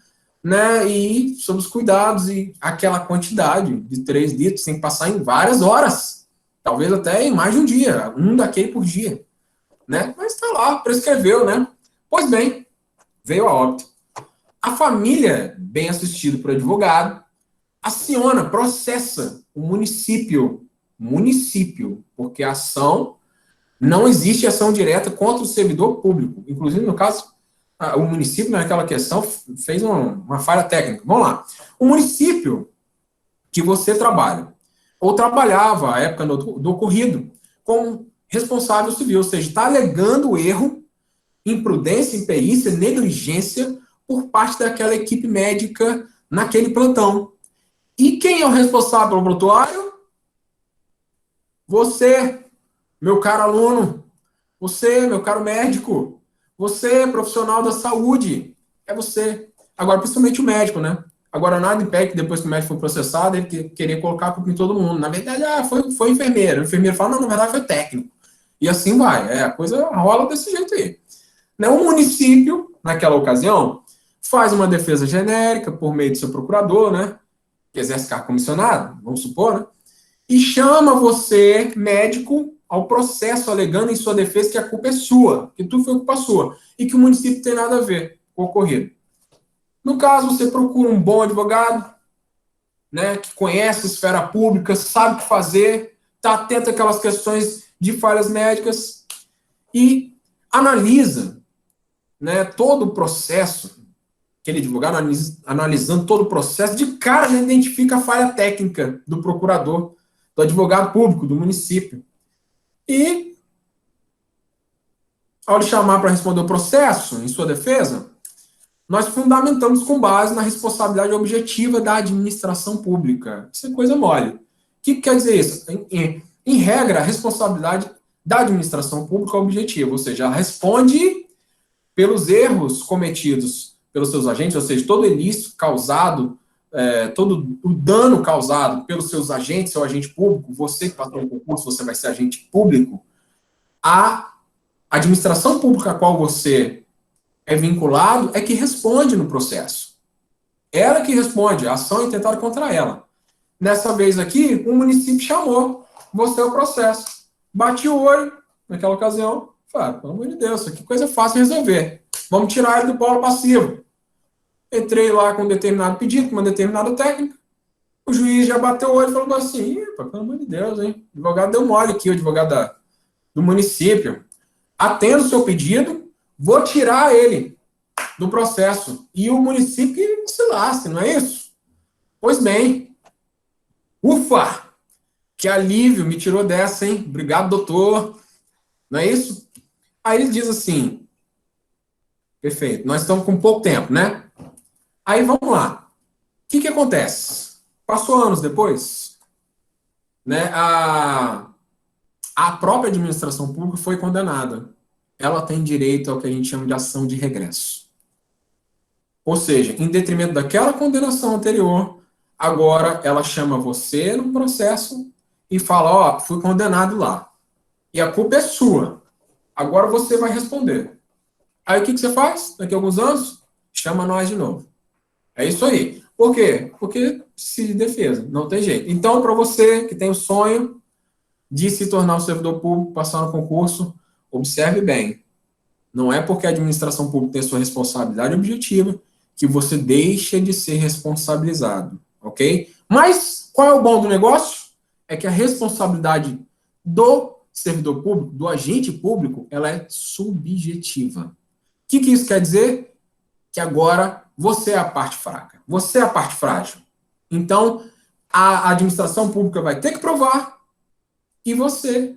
né, e sobre os cuidados e aquela quantidade de 3 litros tem que passar em várias horas, talvez até em mais de um dia, um daquele por dia, né, mas está lá, prescreveu, né, pois bem, veio a óbito. A família, bem assistida por advogado, aciona, processa o município, porque a ação, não existe ação direta contra o servidor público, inclusive no caso o município, naquela questão, fez uma falha técnica. Vamos lá. O município que você trabalha, ou trabalhava à época do ocorrido, como responsável civil, ou seja, está alegando erro, imprudência, imperícia, negligência por parte daquela equipe médica naquele plantão. E quem é o responsável pelo prontuário? Você, meu caro aluno. Você, meu caro médico. Você, profissional da saúde, é você. Agora, principalmente o médico, né? Agora, nada impede que depois que o médico foi processado, ele querer colocar a culpa em todo mundo. Na verdade, foi enfermeiro. O enfermeiro fala, não, na verdade foi técnico. E assim vai. A coisa rola desse jeito aí. Né? O município, naquela ocasião, faz uma defesa genérica por meio do seu procurador, né? Que exerce cargo comissionado, vamos supor, né? E chama você, médico, ao processo, alegando em sua defesa que a culpa é sua, que tudo foi culpa sua, e que o município tem nada a ver com o ocorrido. No caso, você procura um bom advogado, né, que conhece a esfera pública, sabe o que fazer, está atento àquelas questões de falhas médicas e analisa, né, todo o processo, aquele advogado analisando todo o processo, de cara já identifica a falha técnica do procurador, do advogado público, do município. E, ao lhe chamar para responder o processo, em sua defesa, nós fundamentamos com base na responsabilidade objetiva da administração pública. Isso é coisa mole. O que quer dizer isso? Em regra, a responsabilidade da administração pública é objetiva, ou seja, ela responde pelos erros cometidos pelos seus agentes, ou seja, todo ilícito causado, todo o dano causado pelos seus agentes, seu agente público, você que passou no concurso, você vai ser agente público, a administração pública a qual você é vinculado é que responde no processo. Ela que responde, a ação é intentada contra ela. Nessa vez aqui, o município chamou você ao processo. Bati o olho, naquela ocasião, falei, pelo amor de Deus, isso aqui é coisa fácil de resolver. Vamos tirar ele do polo passivo. Entrei lá com um determinado pedido, com uma determinada técnica. O juiz já bateu o olho e falou assim, pelo amor de Deus, hein? O advogado deu mole aqui, o advogado do município. Atendo o seu pedido, vou tirar ele do processo. E o município que se lasque, não é isso? Pois bem. Ufa! Que alívio, me tirou dessa, hein? Obrigado, doutor. Não é isso? Aí ele diz assim, perfeito, nós estamos com pouco tempo, né? Aí vamos lá. O que acontece? Passou anos depois, né? A própria administração pública foi condenada. Ela tem direito ao que a gente chama de ação de regresso. Ou seja, em detrimento daquela condenação anterior, agora ela chama você no processo e fala, fui condenado lá. E a culpa é sua. Agora você vai responder. Aí o que você faz? Daqui a alguns anos, chama nós de novo. É isso aí. Por quê? Porque se defesa, não tem jeito. Então, para você que tem o sonho de se tornar um servidor público, passar no concurso, observe bem. Não é porque a administração pública tem sua responsabilidade objetiva que você deixa de ser responsabilizado, ok? Mas qual é o bom do negócio? É que a responsabilidade do servidor público, do agente público, ela é subjetiva. O que isso quer dizer? Que agora você é a parte fraca, você é a parte frágil. Então, a administração pública vai ter que provar e você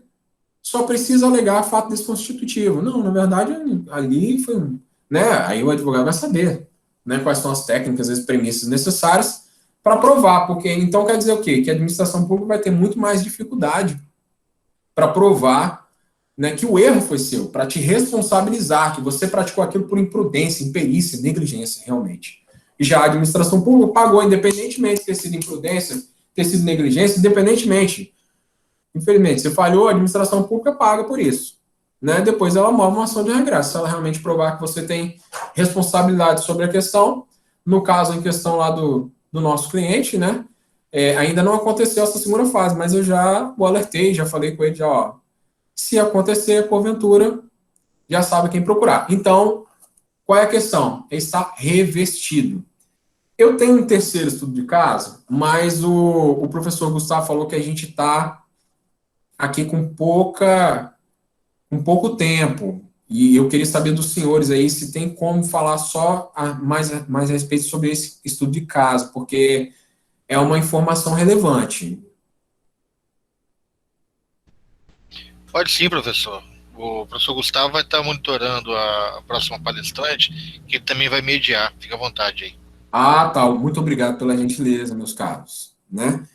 só precisa alegar fato desconstitutivo. Não, na verdade, ali foi um. Né, aí o advogado vai saber, né, quais são as técnicas, as premissas necessárias para provar, porque então quer dizer o quê? Que a administração pública vai ter muito mais dificuldade para provar, né, que o erro foi seu, para te responsabilizar, que você praticou aquilo por imprudência, imperícia, negligência, realmente. E já a administração pública pagou, independentemente de ter sido imprudência, ter sido negligência, independentemente. Infelizmente, você falhou, a administração pública paga por isso. Né? Depois ela move uma ação de regresso, se ela realmente provar que você tem responsabilidade sobre a questão. No caso em questão lá do nosso cliente, né? Ainda não aconteceu essa segunda fase, mas eu já o alertei, já falei com ele, já, ó, se acontecer, porventura, já sabe quem procurar. Então, qual é a questão? Ele está revestido. Eu tenho um terceiro estudo de caso, mas o professor Gustavo falou que a gente está aqui com pouco tempo. E eu queria saber dos senhores aí se tem como falar só mais a respeito sobre esse estudo de caso, porque é uma informação relevante. Pode sim, professor. O professor Gustavo vai estar monitorando a próxima palestrante, que ele também vai mediar. Fica à vontade aí. Ah, tá. Muito obrigado pela gentileza, meus caros. Né?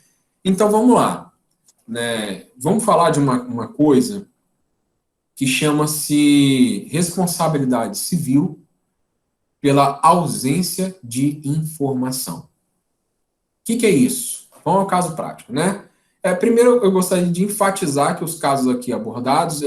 Então, vamos lá. Né? Vamos falar de uma coisa que chama-se responsabilidade civil pela ausência de informação. O que é isso? Vamos ao caso prático, né? Primeiro, eu gostaria de enfatizar que os casos aqui abordados,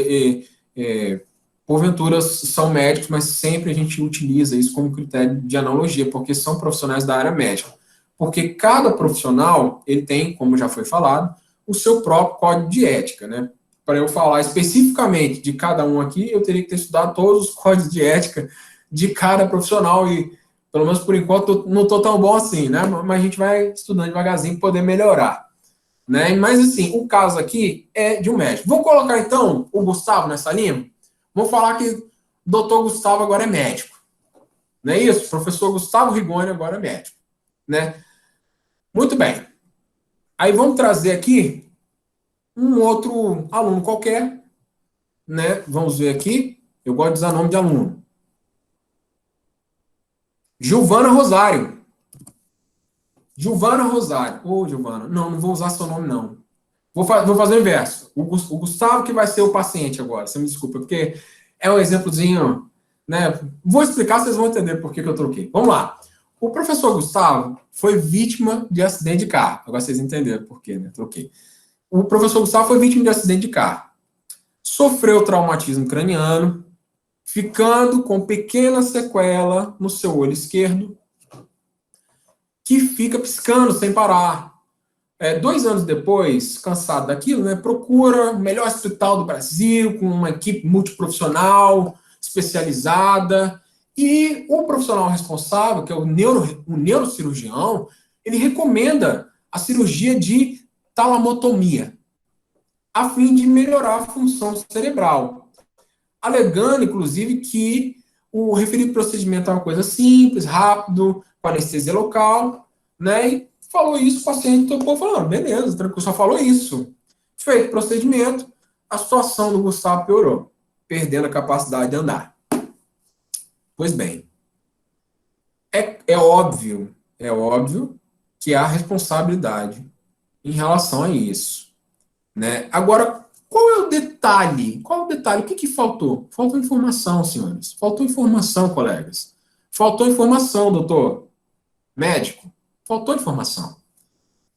porventura, são médicos, mas sempre a gente utiliza isso como critério de analogia, porque são profissionais da área médica. Porque cada profissional, ele tem, como já foi falado, o seu próprio código de ética, né? Para eu falar especificamente de cada um aqui, eu teria que ter estudado todos os códigos de ética de cada profissional e, pelo menos por enquanto, não estou tão bom assim, né? Mas a gente vai estudando devagarzinho para poder melhorar. Né? Mas, assim, o caso aqui é de um médico. Vou colocar, então, o Gustavo nessa linha? Vou falar que o doutor Gustavo agora é médico. Não é isso? O professor Gustavo Rigoni agora é médico. Né? Muito bem. Aí vamos trazer aqui um outro aluno qualquer. Né? Vamos ver aqui. Eu gosto de usar nome de aluno. Giovana Rosário. Giovana Rosário. Ô, Giovana. Não vou usar seu nome, não. Vou fazer o inverso. O Gustavo que vai ser o paciente agora. Você me desculpa, porque é um exemplozinho, né? Vou explicar, vocês vão entender por que eu troquei. Vamos lá. O professor Gustavo foi vítima de acidente de carro. Agora vocês entenderam por quê, né? Troquei. O professor Gustavo foi vítima de acidente de carro. Sofreu traumatismo craniano, ficando com pequena sequela no seu olho esquerdo, que fica piscando sem parar. 2 anos depois, cansado daquilo, né, procura o melhor hospital do Brasil, com uma equipe multiprofissional, especializada, e o profissional responsável, que é o neurocirurgião, ele recomenda a cirurgia de talamotomia, a fim de melhorar a função cerebral, alegando, inclusive, que o referido procedimento é uma coisa simples, rápido, com anestesia local, né, e falou isso, o paciente topou falando, beleza, tranquilo, só falou isso. Feito o procedimento, a situação do Gustavo piorou, perdendo a capacidade de andar. Pois bem, é óbvio que há responsabilidade em relação a isso. Né? Agora, qual é o detalhe? Qual é o detalhe? O que faltou? Faltou informação, senhores. Faltou informação, colegas. Faltou informação, doutor. Médico. Faltou informação.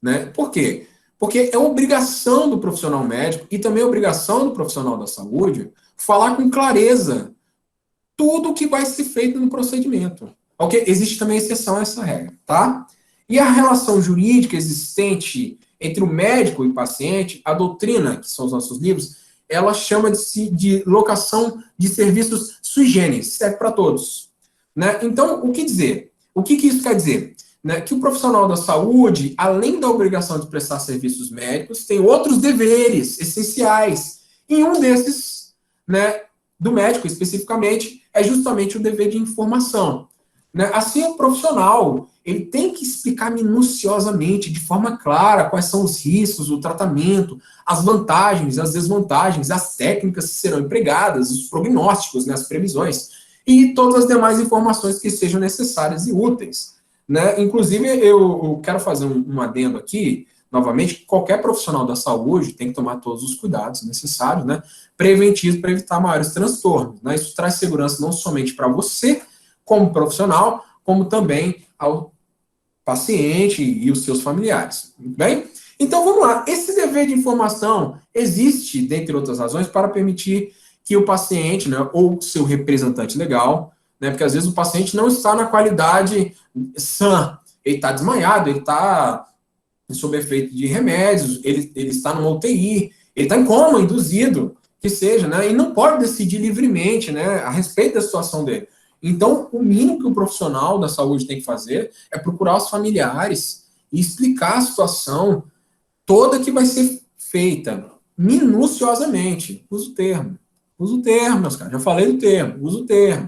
Né? Por quê? Porque é obrigação do profissional médico e também é obrigação do profissional da saúde falar com clareza tudo o que vai ser feito no procedimento. Ok? Existe também exceção a essa regra, tá? E a relação jurídica existente entre o médico e o paciente, a doutrina, que são os nossos livros, ela chama-se de locação de serviços sui generis, serve para todos. Né? Então, o que dizer? O que isso quer dizer? Né? Que o profissional da saúde, além da obrigação de prestar serviços médicos, tem outros deveres essenciais. E um desses, né, do médico especificamente, é justamente o dever de informação. Né? Assim, o profissional ele tem que explicar minuciosamente, de forma clara, quais são os riscos, o tratamento, as vantagens, as desvantagens, as técnicas que serão empregadas, os prognósticos, né, as previsões, e todas as demais informações que sejam necessárias e úteis. Né? Inclusive, eu quero fazer um adendo aqui, novamente, que qualquer profissional da saúde tem que tomar todos os cuidados necessários, né, preventivos para evitar maiores transtornos. Né? Isso traz segurança não somente para você, como profissional, como também ao paciente e os seus familiares. Bem? Então, vamos lá. Esse dever de informação existe, dentre outras razões, para permitir que o paciente, né, ou seu representante legal, né, porque às vezes o paciente não está na qualidade sã, ele está desmaiado, ele está sob efeito de remédios, ele está numa UTI, ele está em coma, induzido, que seja, né, e não pode decidir livremente, né, a respeito da situação dele. Então, o mínimo que o profissional da saúde tem que fazer é procurar os familiares e explicar a situação toda que vai ser feita, minuciosamente. Usa o termo, meus caras. Já falei do termo, usa o termo.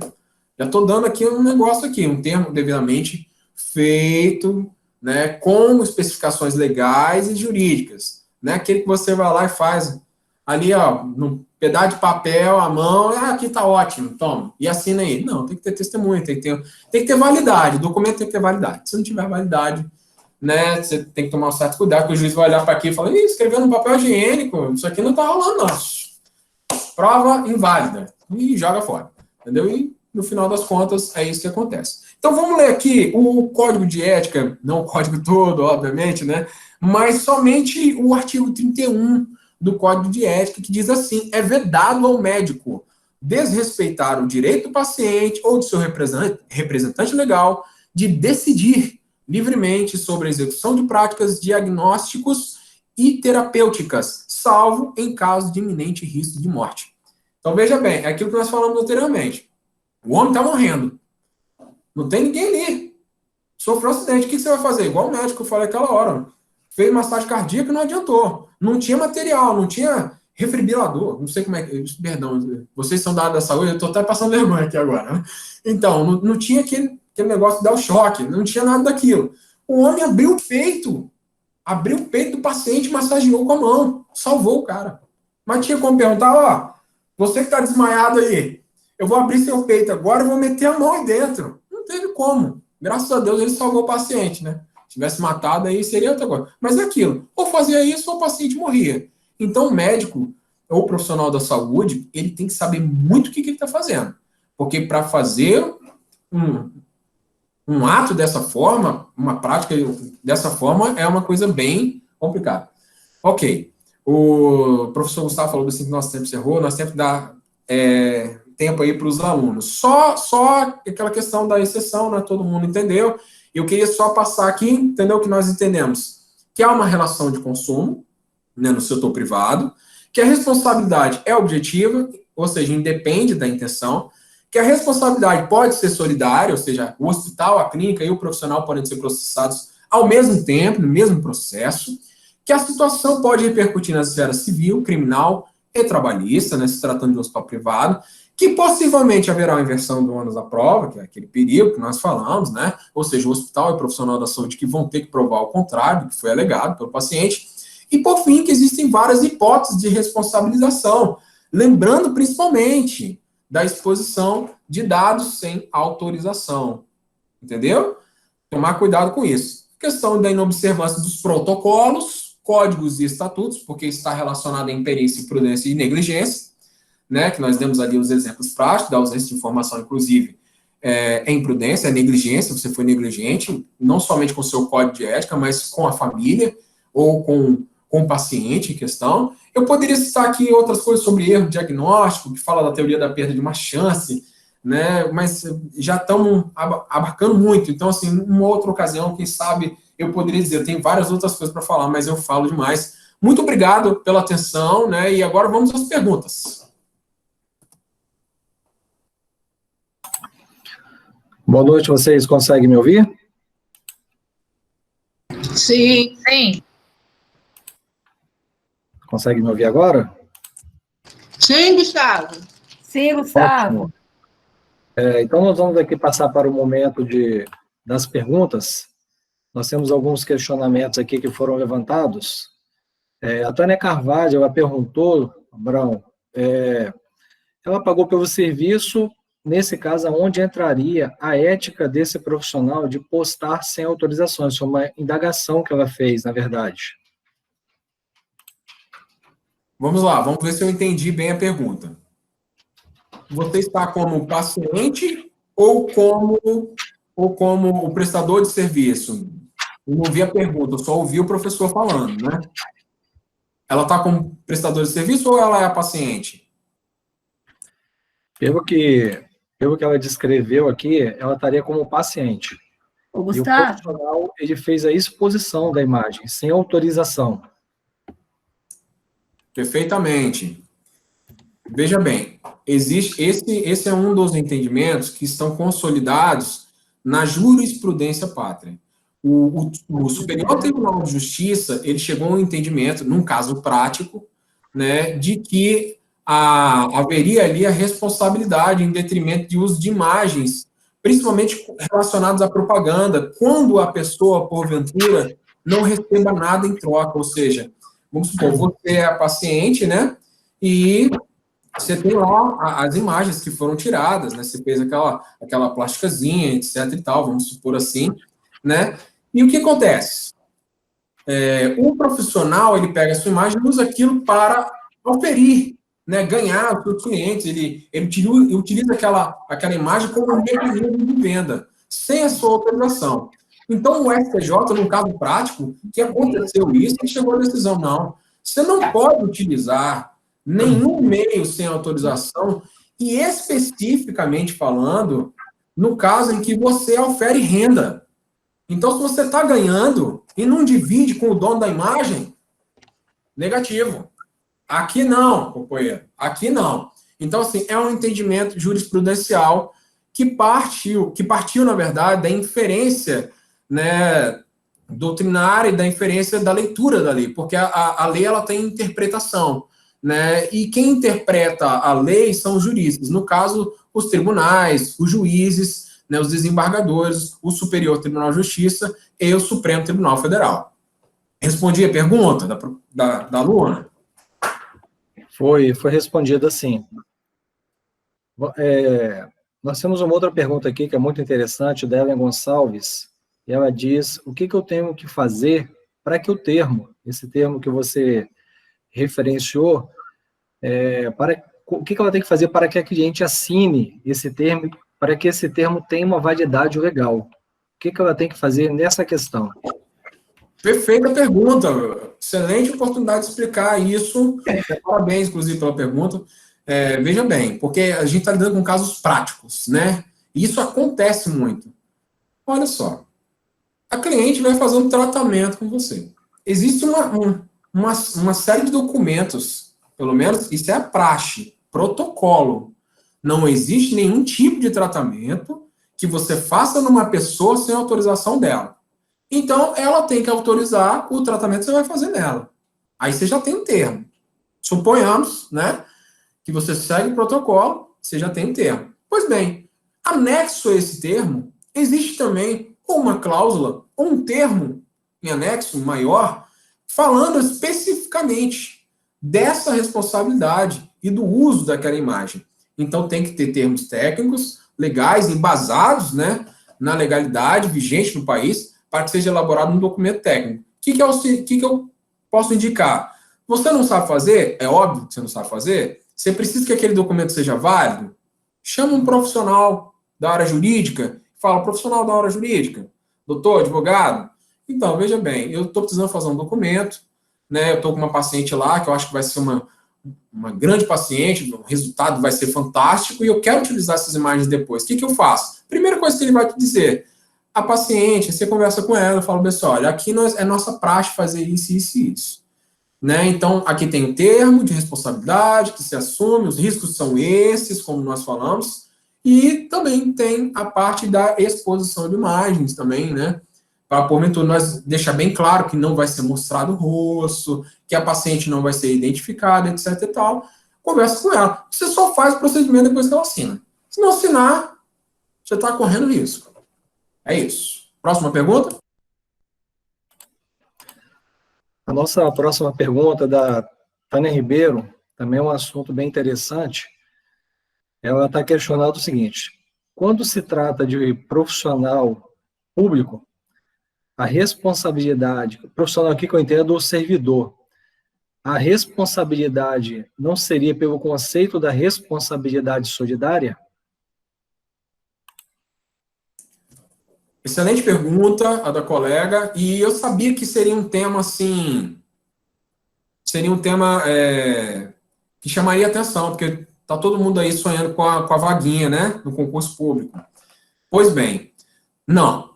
Já estou dando aqui um negócio aqui, um termo devidamente feito, né, com especificações legais e jurídicas. Né, aquele que você vai lá e faz ali, ó, no pedaço de papel, a mão, aqui tá ótimo, toma, e assina aí. Não, tem que ter testemunha, tem que ter validade, o documento tem que ter validade. Se não tiver validade, né, você tem que tomar um certo cuidado, que o juiz vai olhar para aqui e falar, escreveu no papel higiênico, isso aqui não tá rolando, não. Prova inválida, e joga fora, entendeu? E, no final das contas, é isso que acontece. Então, vamos ler aqui o código de ética, não o código todo, obviamente, né, mas somente o artigo 31 do Código de Ética, que diz assim: é vedado ao médico desrespeitar o direito do paciente ou de seu representante legal de decidir livremente sobre a execução de práticas diagnósticos e terapêuticas, salvo em caso de iminente risco de morte. Então, veja bem, é aquilo que nós falamos anteriormente. O homem está morrendo. Não tem ninguém ali. Sofreu um acidente. O que você vai fazer? Igual o médico, eu falei aquela hora. Fez massagem cardíaca e não adiantou. Não tinha material, não tinha refibrilador. Não sei como é que... Perdão, vocês são da área da saúde, eu estou até passando vergonha aqui agora. Né? Então, não tinha aquele negócio de dar o choque, não tinha nada daquilo. O homem abriu o peito do paciente, massageou com a mão, salvou o cara. Mas tinha como perguntar, ó, você que está desmaiado aí, eu vou abrir seu peito agora e vou meter a mão aí dentro. Não teve como. Graças a Deus ele salvou o paciente, né? Tivesse matado aí, seria outra coisa. Mas é aquilo. Ou fazia isso, ou o paciente morria. Então, o médico, ou o profissional da saúde, ele tem que saber muito o que ele está fazendo. Porque para fazer um ato dessa forma, uma prática dessa forma, é uma coisa bem complicada. Ok. O professor Gustavo falou assim que nosso tempo encerrou, nós temos que dar tempo aí para os alunos. Só aquela questão da exceção, né? Todo mundo entendeu. Eu queria só passar aqui, entendeu? Que nós entendemos que há uma relação de consumo, né, no setor privado, que a responsabilidade é objetiva, ou seja, independe da intenção, que a responsabilidade pode ser solidária, ou seja, o hospital, a clínica e o profissional podem ser processados ao mesmo tempo, no mesmo processo, que a situação pode repercutir nas esferas civil, criminal e trabalhista, né, se tratando de um hospital privado, que possivelmente haverá uma inversão do ônus da prova, que é aquele perigo que nós falamos, né? Ou seja, o hospital e o profissional da saúde que vão ter que provar o contrário do que foi alegado pelo paciente. E, por fim, que existem várias hipóteses de responsabilização, lembrando principalmente da exposição de dados sem autorização. Entendeu? Tomar cuidado com isso. Questão da inobservância dos protocolos, códigos e estatutos, porque está relacionado a imperícia, imprudência e negligência, né, que nós demos ali os exemplos práticos da ausência de informação, inclusive, é imprudência, é negligência, você foi negligente, não somente com o seu código de ética, mas com a família, ou com o paciente em questão, Eu poderia citar aqui outras coisas sobre erro diagnóstico, que fala da teoria da perda de uma chance, né? Mas já estamos abarcando muito. Então, assim, numa outra ocasião, quem sabe, eu poderia dizer, eu tenho várias outras coisas para falar, mas eu falo demais. Muito obrigado pela atenção, né? E agora vamos às perguntas. Boa noite, vocês conseguem me ouvir? Sim, sim. Conseguem me ouvir agora? Sim, Gustavo. Sim, Gustavo. Ótimo. Então, nós vamos aqui passar para o momento das perguntas. Nós temos alguns questionamentos aqui que foram levantados. A Tânia Carvalho, ela perguntou, Abraão, ela pagou pelo serviço, nesse caso, onde entraria a ética desse profissional de postar sem autorização? Isso é uma indagação que ela fez, na verdade. Vamos lá, vamos ver se eu entendi bem a pergunta. Você está como paciente ou como o prestador de serviço? Eu não vi a pergunta, eu só ouvi o professor falando, né? Ela está como prestador de serviço ou ela é a paciente? Pelo que ela descreveu aqui, ela estaria como paciente. Ô, E o Gustavo, profissional, ele fez a exposição da imagem, sem autorização. Perfeitamente. Veja bem, esse é um dos entendimentos que estão consolidados na jurisprudência pátria. O Superior Tribunal de Justiça, ele chegou a um entendimento, num caso prático, né, de que haveria ali a responsabilidade em detrimento de uso de imagens, principalmente relacionadas à propaganda, quando a pessoa, porventura, não receba nada em troca, ou seja, vamos supor, você é a paciente, né, e você tem lá as imagens que foram tiradas, né? Você fez aquela plasticazinha, etc e tal, vamos supor assim, né? E o que acontece? O profissional, ele pega a sua imagem e usa aquilo para oferir, né? Ganhar os seus clientes, ele utiliza aquela imagem como um mecanismo de venda, sem a sua autorização. Então, o STJ, no caso prático, que aconteceu isso, ele chegou à decisão, não, você não pode utilizar nenhum meio sem autorização, e especificamente falando, no caso em que você ofere renda. Então, se você está ganhando e não divide com o dono da imagem, negativo. Aqui não, companheiro, aqui não. Então, assim, é um entendimento jurisprudencial que partiu, na verdade, da inferência, né, doutrinária e da inferência da leitura da lei, porque a lei ela tem interpretação. Né? E quem interpreta a lei são os juristas, no caso, os tribunais, os juízes, né, os desembargadores, o Superior Tribunal de Justiça e o Supremo Tribunal Federal. Respondi a pergunta da Luana? Foi respondida assim. Nós temos uma outra pergunta aqui que é muito interessante, da Ellen Gonçalves, e ela diz, o que eu tenho que fazer para que esse termo que você referenciou, o que ela tem que fazer para que a cliente assine esse termo, para que esse termo tenha uma validade legal? O que ela tem que fazer nessa questão? Perfeita pergunta. Excelente oportunidade de explicar isso. Parabéns, inclusive, pela pergunta. Veja bem, porque a gente está lidando com casos práticos, né? E isso acontece muito. Olha só. A cliente vai fazer um tratamento com você. Existe uma série de documentos, pelo menos isso é a praxe, protocolo. Não existe nenhum tipo de tratamento que você faça numa pessoa sem autorização dela. Então, ela tem que autorizar o tratamento que você vai fazer nela. Aí você já tem um termo. Suponhamos, né, que você segue o protocolo, você já tem um termo. Pois bem, anexo a esse termo, existe também uma cláusula, ou um termo em anexo maior, falando especificamente dessa responsabilidade e do uso daquela imagem. Então, tem que ter termos técnicos, legais, embasados, né, na legalidade vigente no país, para que seja elaborado um documento técnico. O que eu posso indicar? Você não sabe fazer? É óbvio que você não sabe fazer. Você precisa que aquele documento seja válido? Chama um profissional da área jurídica, fala, profissional da área jurídica, doutor, advogado. Então, veja bem, eu estou precisando fazer um documento, né? Eu estou com uma paciente lá, que eu acho que vai ser uma grande paciente, o resultado vai ser fantástico, e eu quero utilizar essas imagens depois. O que eu faço? Primeira coisa que ele vai te dizer, a paciente, você conversa com ela, fala, pessoal, olha, aqui é nossa praxe fazer isso, isso e isso. Né? Então, aqui tem o termo de responsabilidade que se assume, os riscos são esses, como nós falamos, e também tem a parte da exposição de imagens também, né? Para, porventura, nós deixar bem claro que não vai ser mostrado o rosto, que a paciente não vai ser identificada, etc e tal. Conversa com ela. Você só faz o procedimento depois que ela assina. Se não assinar, você está correndo risco. É isso. Próxima pergunta? A nossa próxima pergunta da Tânia Ribeiro, também é um assunto bem interessante. Ela está questionando o seguinte: quando se trata de profissional público, a responsabilidade, profissional aqui que eu entendo, o servidor, a responsabilidade não seria pelo conceito da responsabilidade solidária? Excelente pergunta, a da colega, e eu sabia que seria um tema, assim, que chamaria atenção, porque tá todo mundo aí sonhando com a vaguinha, né, no concurso público. Pois bem, não,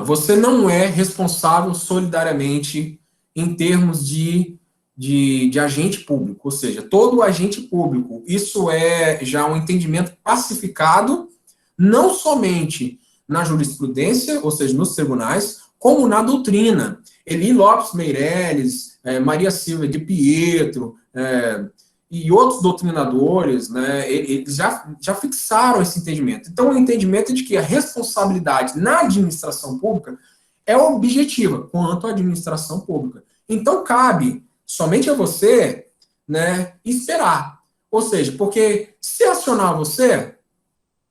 você não é responsável solidariamente em termos de agente público, ou seja, todo agente público, isso é já um entendimento pacificado, não somente na jurisprudência, ou seja, nos tribunais, como na doutrina. Eli Lopes Meireles, Maria Silva de Pietro, e outros doutrinadores, né, eles já fixaram esse entendimento. Então, o entendimento é de que a responsabilidade na administração pública é objetiva quanto à administração pública. Então, cabe somente a você, né, esperar. Ou seja, porque se acionar você,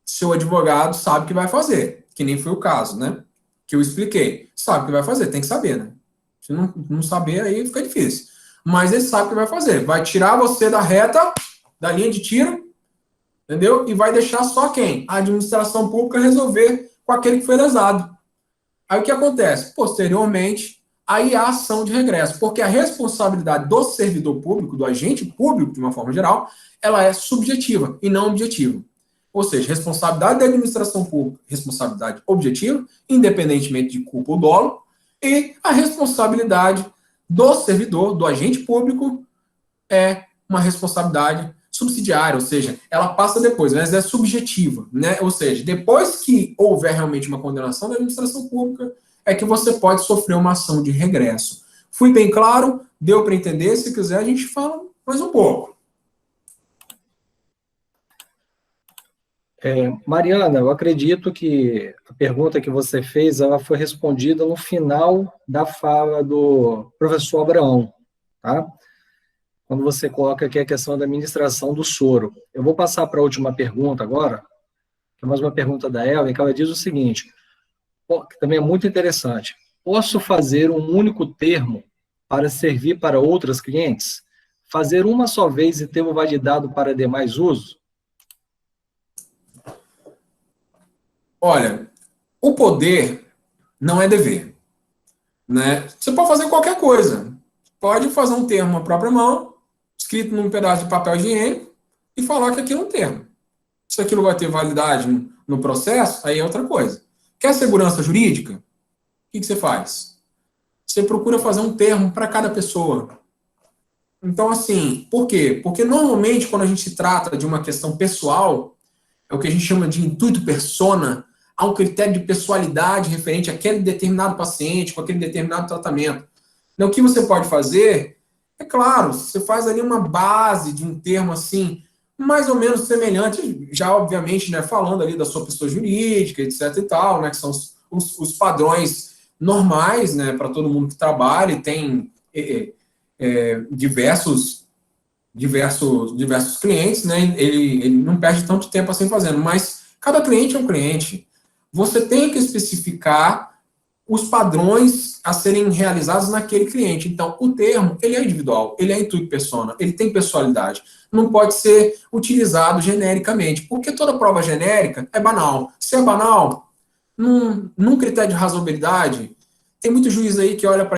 seu advogado sabe o que vai fazer. Que nem foi o caso, né? Que eu expliquei. Sabe o que vai fazer, tem que saber, né? Se não saber, aí fica difícil. Mas ele sabe o que vai fazer. Vai tirar você da reta, da linha de tiro, entendeu? E vai deixar só quem? A administração pública resolver com aquele que foi lesado. Aí o que acontece? Posteriormente, aí há ação de regresso. Porque a responsabilidade do servidor público, do agente público, de uma forma geral, ela é subjetiva e não objetiva. Ou seja, responsabilidade da administração pública, responsabilidade objetiva, independentemente de culpa ou dolo, e a responsabilidade do servidor, do agente público, é uma responsabilidade subsidiária, ou seja, ela passa depois, mas é subjetiva, né? Ou seja, depois que houver realmente uma condenação da administração pública, é que você pode sofrer uma ação de regresso. Fui bem claro? Deu para entender? Se quiser, a gente fala mais um pouco. Mariana, eu acredito que a pergunta que você fez, ela foi respondida no final da fala do professor Abraão, tá? Quando você coloca aqui a questão da administração do soro. Eu vou passar para a última pergunta agora, que é mais uma pergunta da Ellen, que ela diz o seguinte, que também é muito interessante. Posso fazer um único termo para servir para outras clientes? Fazer uma só vez e tê-lo validado para demais usos? Olha, o poder não é dever, né? Você pode fazer qualquer coisa. Pode fazer um termo à própria mão, escrito num pedaço de papel higiênico, e falar que aquilo é um termo. Se aquilo vai ter validade no processo, aí é outra coisa. Quer segurança jurídica? O que você faz? Você procura fazer um termo para cada pessoa. Então, assim, por quê? Porque normalmente, quando a gente trata de uma questão pessoal, é o que a gente chama de intuito persona, há um critério de pessoalidade referente àquele determinado paciente, com aquele determinado tratamento. Então, o que você pode fazer, é claro, você faz ali uma base de um termo assim, mais ou menos semelhante, já obviamente, né, falando ali da sua pessoa jurídica, etc e tal, né, que são os padrões normais, né, para todo mundo que trabalha e tem diversos clientes, né, ele não perde tanto tempo assim fazendo, mas cada cliente é um cliente. Você tem que especificar os padrões a serem realizados naquele cliente. Então, o termo, ele é individual, ele é intuito persona, ele tem pessoalidade. Não pode ser utilizado genericamente, porque toda prova genérica é banal. Se é banal, num critério de razoabilidade, tem muito juiz aí que olha para